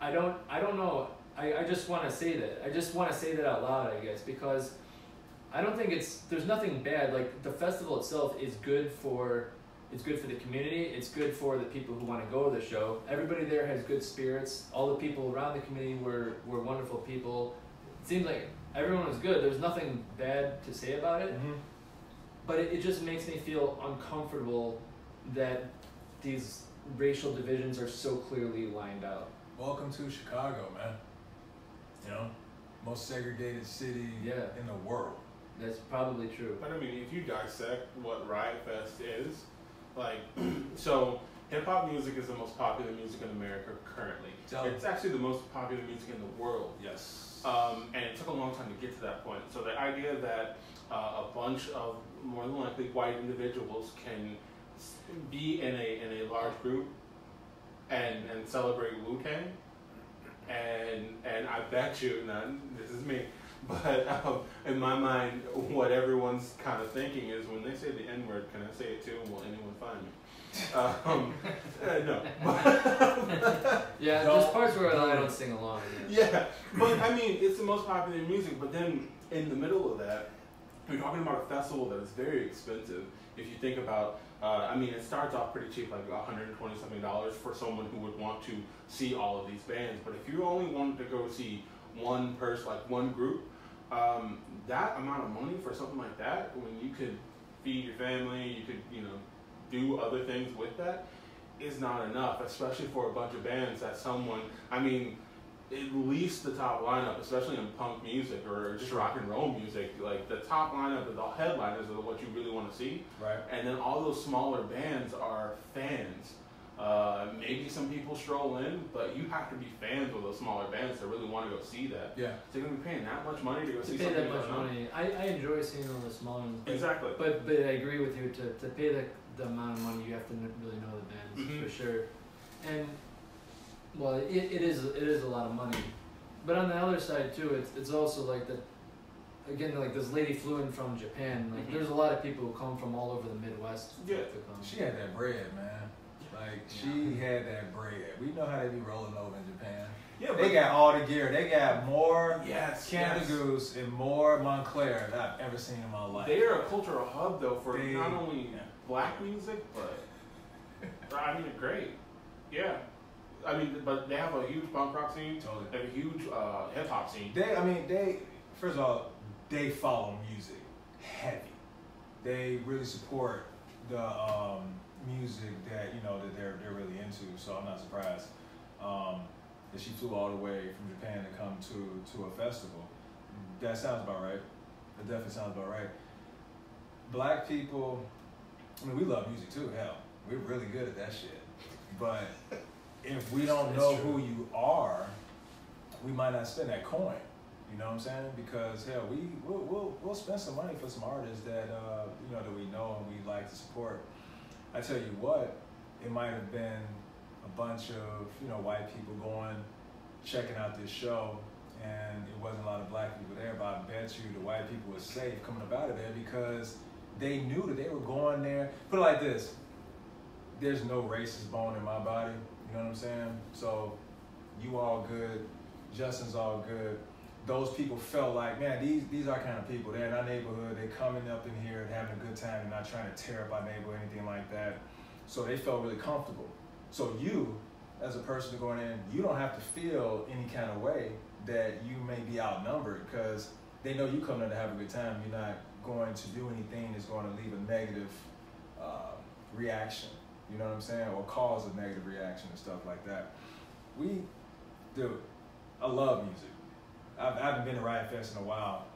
I don't know. I just want to say that. I just want to say that out loud, I guess, because I don't think there's nothing bad. Like, the festival itself is good for the community. It's good for the people who want to go to the show. Everybody there has good spirits. All the people around the community were wonderful people. It seems like everyone was good. There's nothing bad to say about it. But it just makes me feel uncomfortable that these racial divisions are so clearly lined out. Welcome to Chicago, man. Most segregated city in the world. That's probably true. But if you dissect what Riot Fest is, like, so hip-hop music is the most popular music in America currently. It's actually the most popular music in the world. Yes. And it took a long time to get to that point. So the idea that a bunch of more than likely white individuals can be in a large group and celebrate Wu-Tang, and I bet you, now this is me, but in my mind, what everyone's kind of thinking is, when they say the N-word, can I say it too? Will anyone find me? No. Yeah, there's parts where I don't sing along. Yeah, but it's the most popular music. But then in the middle of that, We're talking about a festival that is very expensive. If you think about, it starts off pretty cheap, like $120 something for someone who would want to see all of these bands. But if you only wanted to go see one person, like one group, that amount of money for something like that, when you could feed your family, you could, do other things with that, is not enough, especially for a bunch of bands that at least the top lineup, especially in punk music or just rock and roll music, like the top lineup of the headliners are what you really want to see. Right. And then all those smaller bands are fans. Maybe some people stroll in, but you have to be fans of those smaller bands to really want to go see that. Yeah. So you're going to be paying that much money to go see pay something that much money. I enjoy seeing all the smaller ones. Exactly. But I agree with you, to pay the amount of money, you have to really know the bands, for sure. And, well, it is a lot of money. But on the other side, too, it's also like that, again, like this lady flew in from Japan. Like, there's a lot of people who come from all over the Midwest to come. She had that bread, man. Like, she had that bread. We know how they be rolling over in Japan. Yeah, they got all the gear. They got more Canada Goose and more Montclair than I've ever seen in my life. They are a cultural hub, though, for not only black music, but, they're great. Yeah. But they have a huge punk rock scene. Totally. They have a huge hip hop scene. They first of all, they follow music heavy. They really support the music that that they're really into. So I'm not surprised that she flew all the way from Japan to come to a festival. That sounds about right. That definitely sounds about right. Black people, we love music too. Hell, we're really good at that shit. But if we don't know who you are, we might not spend that coin. You know what I'm saying? Because hell, we'll spend some money for some artists that that we know and we like to support. I tell you what, it might have been a bunch of white people checking out this show, and it wasn't a lot of black people there. But I bet you the white people were safe coming up out of there because they knew that they were going there. Put it like this: there's no racist bone in my body. You know what I'm saying? So you all good, Justin's all good. Those people felt like, man, these are kind of people. They're in our neighborhood. They're coming up in here and having a good time and not trying to tear up our neighborhood or anything like that. So they felt really comfortable. So you, as a person going in, you don't have to feel any kind of way that you may be outnumbered because they know you come there to have a good time. You're not going to do anything that's going to leave a negative reaction. You know what I'm saying? Or cause a negative reaction and stuff like that. I love music. I haven't been to Riot Fest in a while,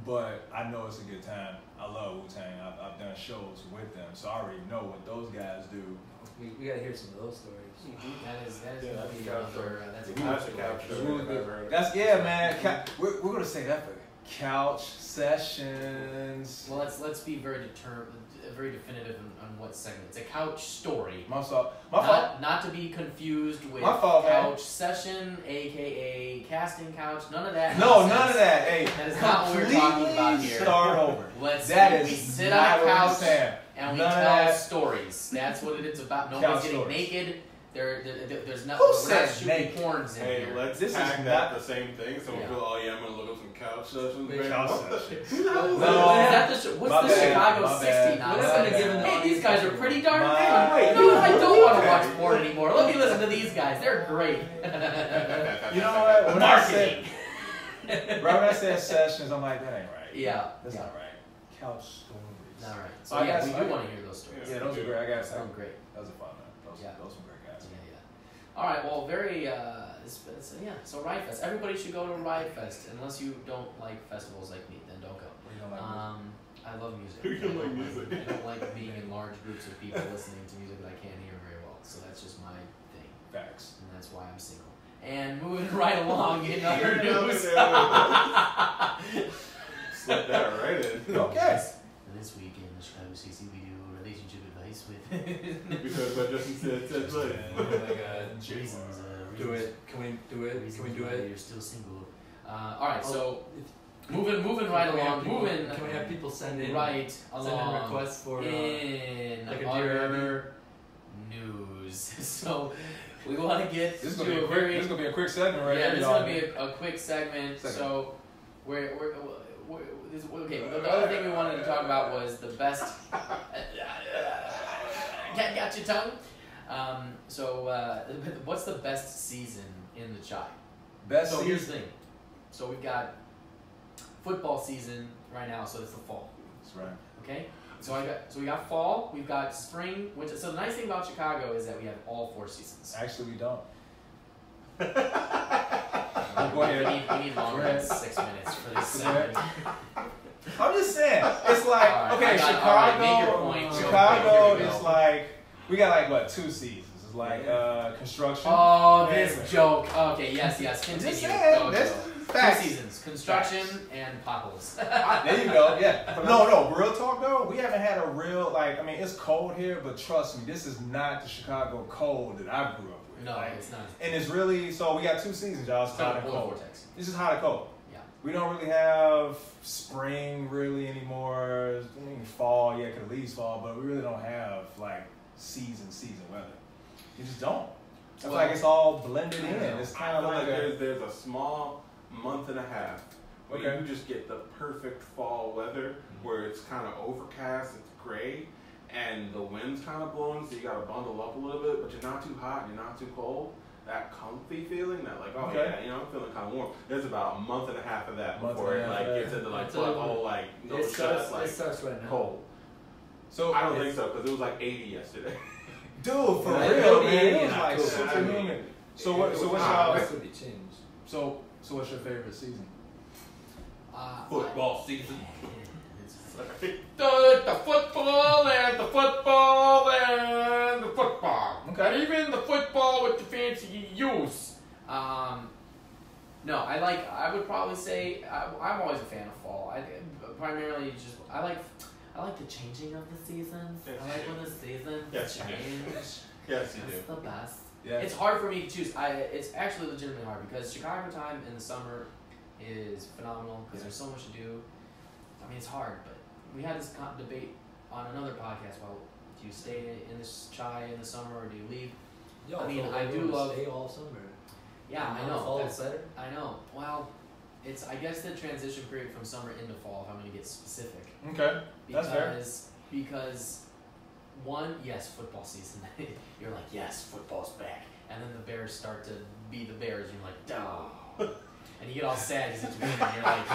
but I know it's a good time. I love Wu-Tang. I've done shows with them, so I already know what those guys do. We gotta hear some of those stories. That is gonna be another. That's a couch story. Man. We're gonna say that for couch sessions. Well, let's be very definitive on what segment. It's a couch story. My fault. Not to be confused with couch man. Session, aka casting couch. None of that. No, none of that. Hey, that is not what we're talking about here. Start over. We sit on a couch and we tell stories. That's what it's about. Nobody's getting naked. There's nothing. We're not shooting porns in here. Hey, let's tag that the same thing. So we'll go, I'm gonna look up some couch sessions. What's the Chicago 60 now? Hey, these guys are pretty darn good. You know what? I don't want to watch porn anymore. Let me listen to these guys. They're great. You know what? Marketing. When I said sessions, I'm like, that ain't right. Yeah. That's not right. Couch stories. Not right. So we do want to hear those stories. Yeah, those are great. That sounds great. That was a fun one. Those were great guys. Yeah. All right. Well, So Riot Fest. Everybody should go to Riot Fest unless you don't like festivals like me. Then don't go. You don't like music? I love music. You don't like music. I don't like being in large groups of people listening to music that I can't hear very well. So that's just my thing. Facts. And that's why I'm single. And moving right along in other news. Slip that right in. Okay. This week in the Chicago 60, we do relationship advice with. Because what Justin said. Oh my God. Reasons. Do it. Can we do it? Can we do it? You're still single. All right. So moving right along. Can we have people send in requests for in like a other news? So we want to get this is gonna be a quick segment, right? Yeah, this is gonna be a quick segment. So we're okay. The other thing we wanted to talk about was the best. Got your tongue. What's the best season in the chai? Best So here's season. the thing. So we've got football season right now, so it's the fall. That's right. Okay. So we got fall, we've got spring, winter. So the nice thing about Chicago is that we have all 4 seasons. Actually, we don't. Go ahead. We need longer than 6 minutes for this segment. I'm just saying. It's like, All right, okay, Chicago. Chicago. All right, make your point. Chicago Here we go. is like, we got like what, 2 seasons. It's like construction. Oh, and- this joke. Okay, yes. I'm Continue. just saying. Go, That's Joe. 2 facts. seasons: construction and potholes. There you go. Yeah. No. Real talk though. We haven't had a real like. I mean, it's cold here, but trust me, this is not the Chicago cold that I grew up with. No, Like, it's not. And it's really so. We got 2 seasons, y'all. It's It's hot not a and polar cold. vortex. This is hot and cold. Yeah. We don't really have spring really anymore. I mean, fall, yeah, could at least fall, but we really don't have like season weather. You just don't. It's like it's all blended in. It's kind I of feel like a, there's a small month and a half where Okay. you just get the perfect fall weather where it's kind of overcast, it's gray, and the wind's kind of blowing, so you got to bundle up a little bit, but you're not too hot and you're not too cold. That comfy feeling, that like, oh Okay. yeah, you know, I'm feeling kind of warm. There's about a month and a half of that Month before and it a half, like yeah. gets into like It's full over. whole like no It shuts like starts right now. cold. so. I don't think it's- so because it was like 80 yesterday. Dude, for Yeah, real, it'll be man. 80 It was in like October. super humid. So It what's was y'all? hot. That could be changed. So what's your favorite season? Football season. The football and the football and the football. Okay. And even the football with the fancy use. No, I would probably say I'm always a fan of fall. Primarily just I like the changing of the seasons. Yes. I like when the seasons Yes, you do. change. Yes, you do. That's the best. Yeah. It's hard for me to choose. It's actually legitimately hard because Chicago time in the summer is phenomenal because there's so much to do. I mean, it's hard, but we had this debate on another podcast. Well, do you stay in this chai in the summer or do you leave? Yo, I mean, so I do everyone love- stay all summer. Yeah, I And know. Fall That's- better. I know. Well, it's I guess the transition period from summer into fall. If I'm going to get specific, Okay, that's fair. because one, yes, football season. You're like, yes, football's back, and then the Bears start to be the Bears. And you're like, duh. And you get all sad because it's winter. And you're like,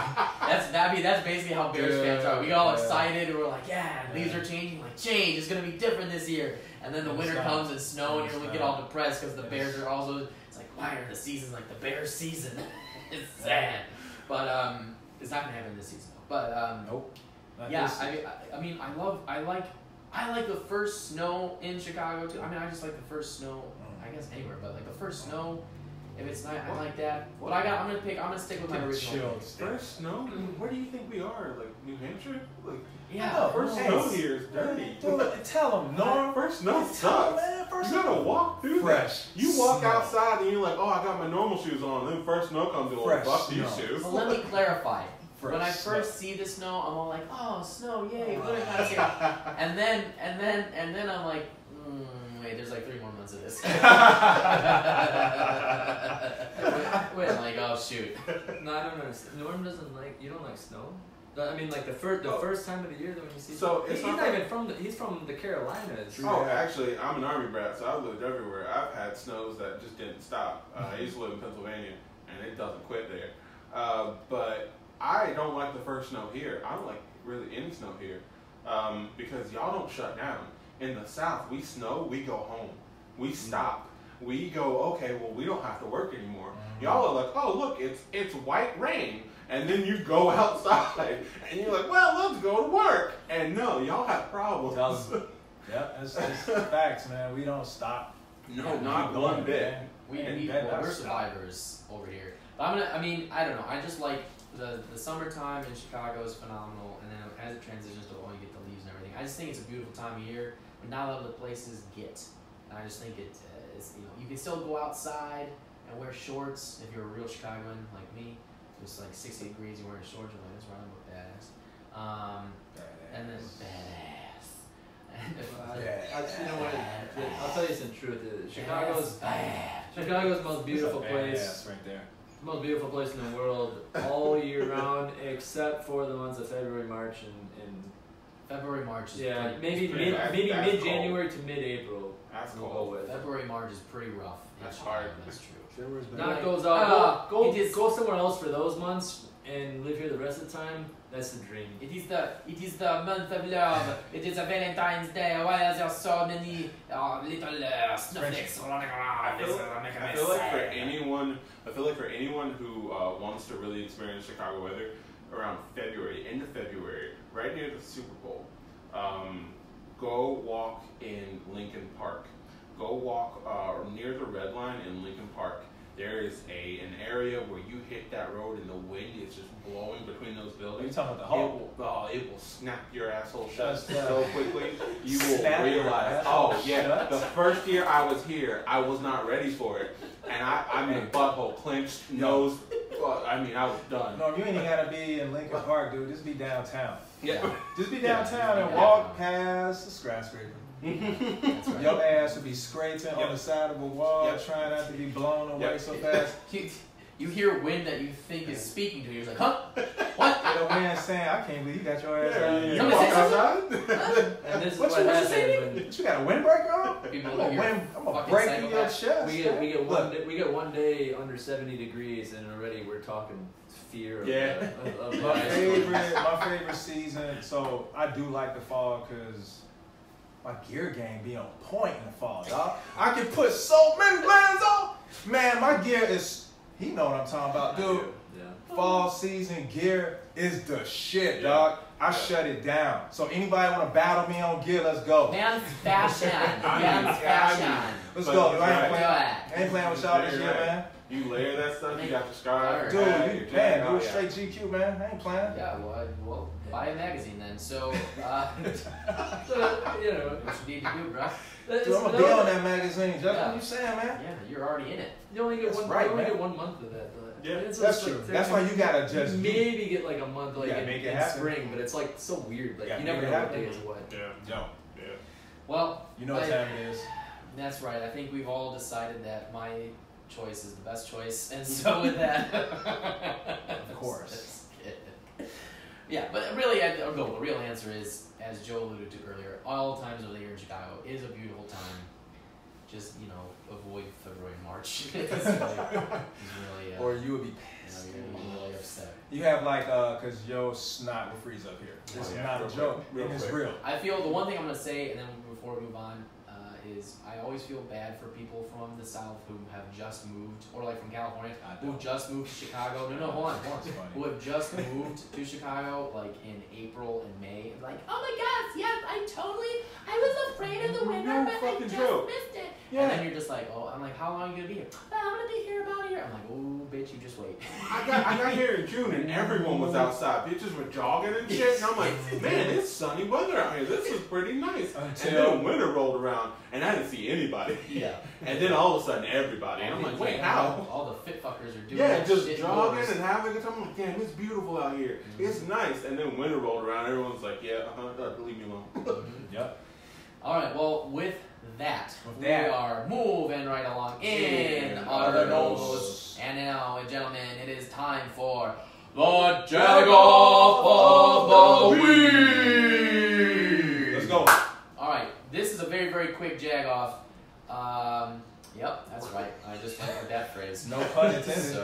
that's basically how Bears fans are. We get all excited and we're like, yeah, leaves are changing. Like, change is gonna be different this year. And then the winter comes and snow, and you get all depressed because the Bears are also. It's like, why are the seasons like the Bears season? It's sad, but it's not gonna happen this season. But Nope. Not yeah, this. I mean, I like the first snow in Chicago too. I mean, I just like the first snow. I guess anywhere, but like the first snow. If it's not, I like that. But I'm gonna stick with my original. Chills. First snow? Where do you think we are? Like New Hampshire? Like Yeah. first Hey, snow here is dirty. Dude, tell them, Norm. First snow Tell 'em, sucks. man. First You gotta walk through fresh. that. You walk snow. outside and you're like, oh, I got my normal shoes on. And then first snow comes in, Fresh fuck these snow. shoes. Well, let me clarify. Fresh When I snow. first see the snow, I'm all like, "Oh, snow, yay! Winter time's here." And then I'm like, "Wait, there's like 3 more months of this." Wait, I'm like, "Oh shoot!" No, I don't understand. Norm doesn't like. You don't like snow. I mean, like the first time of the year that when you see. So, it's he's not not like- even from the. He's from the Carolinas. Oh, actually, I'm an Army brat, so I've lived everywhere. I've had snows that just didn't stop. I used to live in Pennsylvania, and it doesn't quit there. But I don't like the first snow here. I don't like really any snow here because y'all don't shut down. In the South, we snow, we go home. We stop. We go, okay, well, we don't have to work anymore. Y'all are like, oh, look, it's white rain. And then you go outside, and you're like, well, let's go to work. And no, y'all have problems. Yep, it's facts, man. We don't stop. No, not one bit. We're survivors over here. But I don't know. I just like the summertime in Chicago is phenomenal, and then as it transitions to when you get the leaves and everything, I just think it's a beautiful time of year. But not a lot of the places get. And I just think it's you can still go outside and wear shorts if you're a real Chicagoan like me. It's like 60 degrees, you're wearing shorts. You're like, that's right, I'm a badass. And then badass. You know what? I'll tell you some truth. Chicago's the most beautiful place. Right there. the most beautiful place in the world all year round, except for the months of February, March, and February, March is yeah, pretty, maybe that's mid-January to mid-April. That's we'll cold. go with. February, March is pretty rough. That's in hard. Chicago, that's true. February's bad. Knock Right. those out. Go it is- somewhere else for those months and live here the rest of the time. That's the dream. It is the month of love. It is a Valentine's Day. Why are there so many little snowflakes running around? I feel like for anyone who wants to really experience Chicago weather around February, end of February, right near the Super Bowl, go walk in Lincoln Park. Go walk near the Red Line in Lincoln Park. There is an area where you hit that road and the wind is just blowing between those Are you buildings. talking about the hall? It will snap your asshole shut Just, so quickly. You will snap your realize, asshole oh yeah, shut? the first year I was here, I was not ready for it. And I mean, butthole clenched, nose, I was done. No, you ain't even gotta be in Lincoln Park, dude. Just be downtown. Yeah. Just be downtown and Yeah. walk past the skyscraper. That's right. Your ass would be scraping on the side of a wall, Yep. trying not to be blown away Yep. so fast. You hear wind that you think is speaking to you. You're like, huh? What? The wind saying, I can't believe you got your ass out here. You Somebody walk say outside? And this is What what you happens saying? when What, you got a windbreaker on? People I'm look gonna, here. I'm gonna Fucking break through your psychopath. chest. we get one day under 70 degrees and already we're talking fear of, Yeah. of My ice storms. my favorite season. So I do like the fall because my gear game be on point in the fall, dog. I can put so many bands on. Man, my gear is. He know what I'm talking about, dude. Yeah. Fall season gear is the shit, dog. I shut it down. So anybody want to battle me on gear? Let's go. Man's fashion. Man's fashion. Let's But go. you're I ain't right. playing. I ain't playing with y'all this You're year, right. man. You layer that stuff, you got the scarf. Dude, your hat, you your man, jacket, dude, yeah. straight GQ, man. I ain't playing. Yeah, well, buy a magazine then. So, So, you know, what you need to do, bro? Dude, I'm gonna be on that magazine. Just Yeah. what you saying, man? Yeah, you're already in it. You only get That's one. right, you only man. get 1 month of that. Though. Yeah, It's That's like- true. That's why you gotta just maybe get like a month, like gotta in, make it in happen. spring, but it's like so weird. Like Yeah, you make never it know what happen. day is what. Yeah. Yo, Yeah. Well, you know what I- time it is. That's right. I think we've all decided that my choice is the best choice, and so with that, Of course. Just kidding. Yeah, but really, the real answer is, as Joe alluded to earlier, all times of the year in Chicago is a beautiful time. Just avoid February, March. It's really, Or you would be you're gonna be really upset. You have like, cause your snot will freeze up here. This is Yeah, not a real joke. quick, real It's quick. real. I feel the one thing I'm gonna say, and then before we move on, is I always feel bad for people from the South who have just moved, or like from California, who have just moved to Chicago. No, hold on. It's funny. Who have just moved to Chicago, like in April and May, and like, oh my gosh, yes, I was afraid of the winter, No but I fucking just joke. missed it. Yeah. And then you're just like, oh, I'm like, how long are you gonna be here? I'm gonna be here about a year. I'm like, oh, bitch, you just wait. I got here in June and everyone was outside. Bitches were jogging and shit. And I'm like, man, it's sunny weather out here. This is pretty nice. And then winter rolled around and I didn't see anybody. Yeah. And then all of a sudden everybody. And I'm like, wait, how? All the fit fuckers are doing Yeah, that just shit jogging indoors. and having a good time. I'm like, damn, it's beautiful out here. It's nice. And then winter rolled around. Everyone's like, yeah, leave me alone. Yep. All right, well, with that, With we that. are moving right along in In our our nose. nose. And now, gentlemen, it is time for the Jagoff of the Week. Let's go. All right, this is a very, very quick Jagoff. Yep, that's right. I just went with that phrase. No pun intended.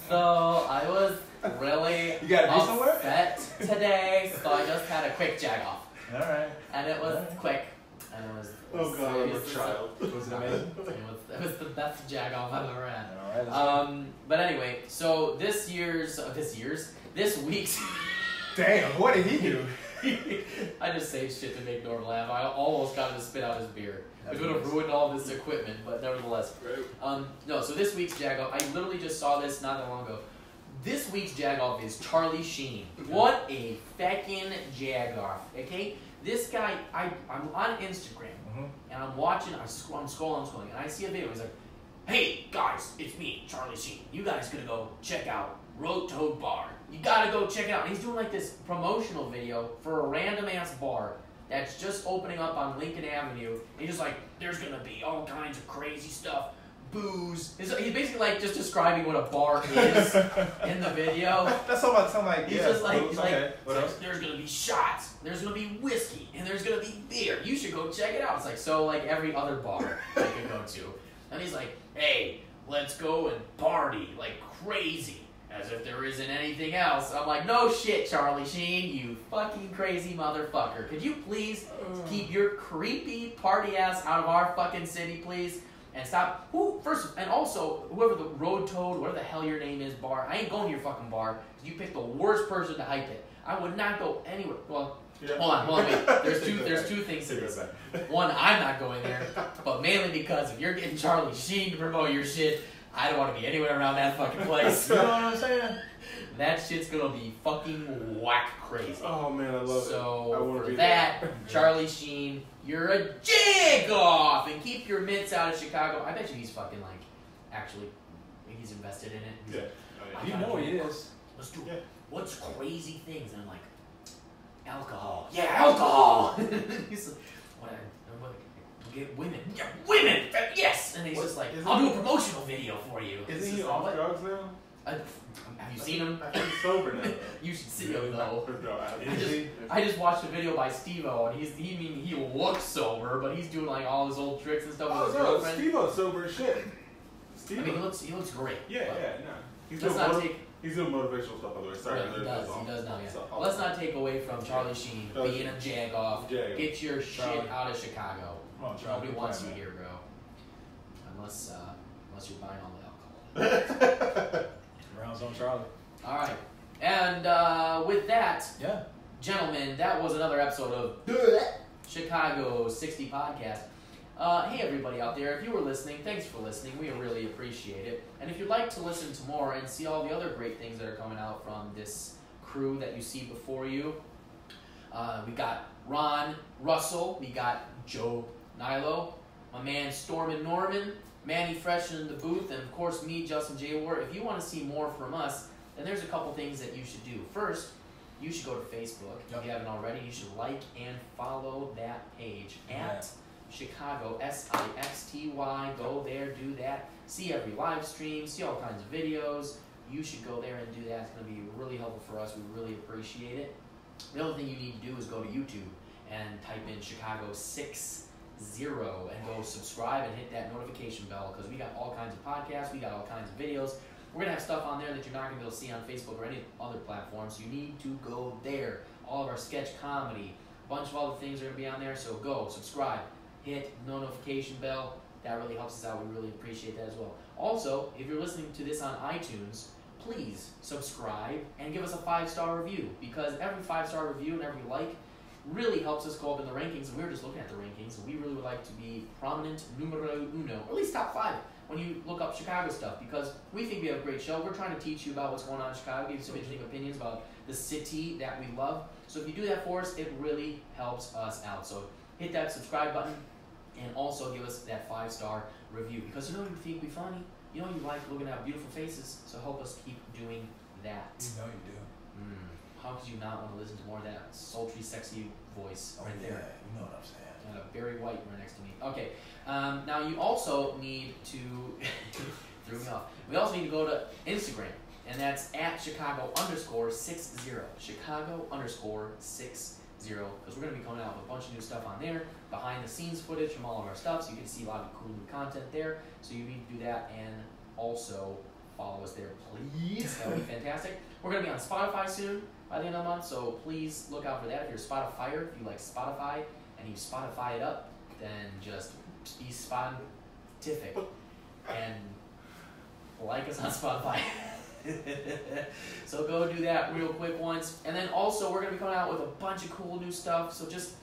So I was really You gotta be somewhere? upset today, so I just had a quick Jagoff. All right. And it was quick. And it was. Oh god, I'm a it's- child. Was it amazing? It was the best Jagoff I've ever had. All right. Let's go. But anyway, so this week's. Damn, what did he do? I just saved shit to make Norm laugh. I almost got him to spit out his beer. That's It would have nice. ruined all this equipment, but nevertheless. Right. No, so this week's Jagoff, I literally just saw this not that long ago. This week's Jagoff is Charlie Sheen. What a feckin' Jagoff, okay? This guy, I'm on Instagram, and I'm watching, I'm scrolling, and I see a video. He's like, hey, guys, it's me, Charlie Sheen. You guys gonna go check out Road Toad Bar. You gotta go check it out. And he's doing like this promotional video for a random-ass bar that's just opening up on Lincoln Avenue. And he's just like, there's gonna be all kinds of crazy stuff. booze. He's basically like just describing what a bar is in the video. That's all about something like, He's yeah, just like, booze, he's okay. like, What else? there's gonna be shots, there's gonna be whiskey, and there's gonna be beer. You should go check it out. It's like, so like every other bar I could go to. And he's like, hey, let's go and party like crazy. As if there isn't anything else. I'm like, no shit, Charlie Sheen, you fucking crazy motherfucker. Could you please keep your creepy party ass out of our fucking city, please? And stop. And also, whoever the Road Toad, whatever the hell your name is, bar, I ain't going to your fucking bar because you picked the worst person to hype it. I would not go anywhere. Well, Yeah. hold on, wait. There's two things to this. One, I'm not going there, but mainly because if you're getting Charlie Sheen to promote your shit, I don't want to be anywhere around that fucking place. You know what I'm saying? That shit's gonna be fucking whack crazy. Oh man, I love it. So for that, Charlie Sheen, you're a Jagoff, and keep your mitts out of Chicago. I bet you he's fucking like, actually, he's invested in it. He's Yeah. like, You know he is. Let's do Yeah. what's crazy things, and I'm like, alcohol. Yeah, alcohol. He's like, what? Get women. Yeah, women. Yes. And he's just like, I'll do a promotional video for you. Isn't he off drugs now? Have you seen him? I think he's sober now. You should see him though. No, I just watched a video by Steve-O, and he looks sober, but he's doing like all his old tricks and stuff with his Oh no, girlfriend. Steve-O's sober as shit. I mean, he looks great. Yeah, but yeah, no. He's doing motivational stuff on the way. Sorry, Right, he does now, yeah. So, Well, let's not take away from Charlie Sheen being a Jagoff. Get your shit out of Chicago. Come on, Charlie. Nobody wants you here, bro. Unless you're buying all the alcohol. Rounds on Charlie. All right, and with that, Yeah. gentlemen, that was another episode of Chicago 60 Podcast. Hey everybody out there, if you were listening, thanks for listening. We really appreciate it. And if you'd like to listen to more and see all the other great things that are coming out from this crew that you see before you, we got Ron Russell, we got Joe Nilo, my man Stormin Norman, Manny Fresh in the booth, and of course me, Justin J. Ward. If you want to see more from us, then there's a couple things that you should do. First, you should go to Facebook. If you haven't already, you should like and follow that page at Chicago, SIXTY. Go there, do that. See every live stream, see all kinds of videos. You should go there and do that. It's going to be really helpful for us. We really appreciate it. The other thing you need to do is go to YouTube and type in Chicago 60 and go subscribe and hit that notification bell because we got all kinds of podcasts, we got all kinds of videos. We're going to have stuff on there that you're not going to be able to see on Facebook or any other platforms. You need to go there. All of our sketch comedy, a bunch of other things are going to be on there. So go, subscribe, hit notification bell. That really helps us out. We really appreciate that as well. Also, if you're listening to this on iTunes, please subscribe and give us a 5-star review because every 5-star review and every like really helps us go up in the rankings. And we were just looking at the rankings, and we really would like to be prominent, numero uno, or at least top 5 when you look up Chicago stuff because we think we have a great show. We're trying to teach you about what's going on in Chicago, give you some interesting opinions about the city that we love. So if you do that for us, it really helps us out. So hit that subscribe button and also give us that 5-star review because you know you think we're funny. You know you like looking at our beautiful faces, so help us keep doing that. You know you do. How could you not want to listen to more of that sultry, sexy voice right there? You know what I'm saying. And a Barry White right next to me. Okay, now you also need to threw me off. We also need to go to Instagram, and that's at Chicago_60. Chicago_60. Because we're going to be coming out with a bunch of new stuff on there, behind the scenes footage from all of our stuff, so you can see a lot of cool new content there. So you need to do that and also follow us there, please. That would be fantastic. We're going to be on Spotify soon by the end of the month, so please look out for that. If you're a Spotifyer, if you like Spotify and you Spotify it up, then just be Spotify and like us on Spotify. So go do that real quick once. And then also we're going to be coming out with a bunch of cool new stuff. So just,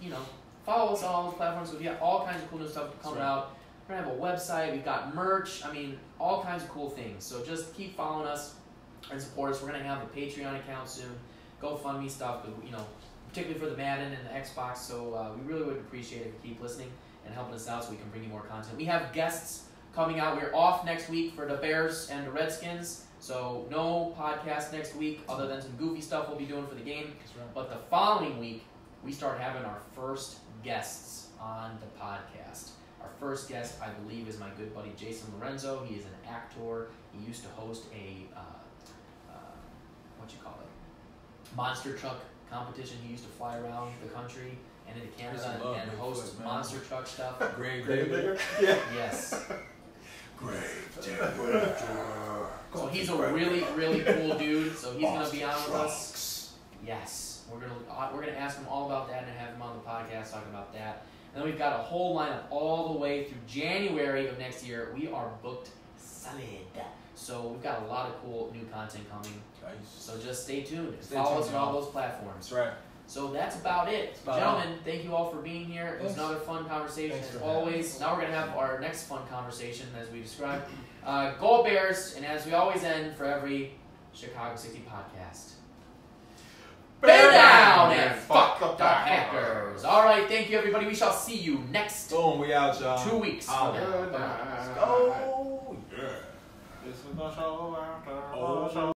follow us on all those platforms. We've got all kinds of cool new stuff coming out. We're going to have a website. We've got merch. I mean, all kinds of cool things. So just keep following us and support us. We're going to have a Patreon account soon. GoFundMe stuff, particularly for the Madden and the Xbox. So we really would appreciate it if you keep listening and helping us out so we can bring you more content. We have guests coming out. We're off next week for the Bears and the Redskins. So no podcast next week other than some goofy stuff we'll be doing for the game. Right. But the following week, we start having our first guests on the podcast. Our first guest, I believe, is my good buddy Jason Lorenzo. He is an actor. He used to host a monster truck competition. He used to fly around the country and into Canada and host monster truck stuff. Grave digger? Yeah. Yes. Grave digger. So he's a really, really cool dude. So he's gonna be on with us. Yes, we're gonna ask him all about that and have him on the podcast talking about that. And then we've got a whole lineup all the way through January of next year. We are booked solid. So we've got a lot of cool new content coming. Nice. So just stay tuned. Follow us on all those platforms. That's right. So that's about it. Gentlemen, thank you all for being here. It was another fun conversation as always. Now we're going to have our next fun conversation as we described. Go Bears, and as we always end for every Chicago 60 podcast. Bear down and fuck the Packers. All right, thank you everybody. We shall see you next Boom, we out, y'all. 2 weeks from now. Good night. Let's go. Yeah. This is the show after the show.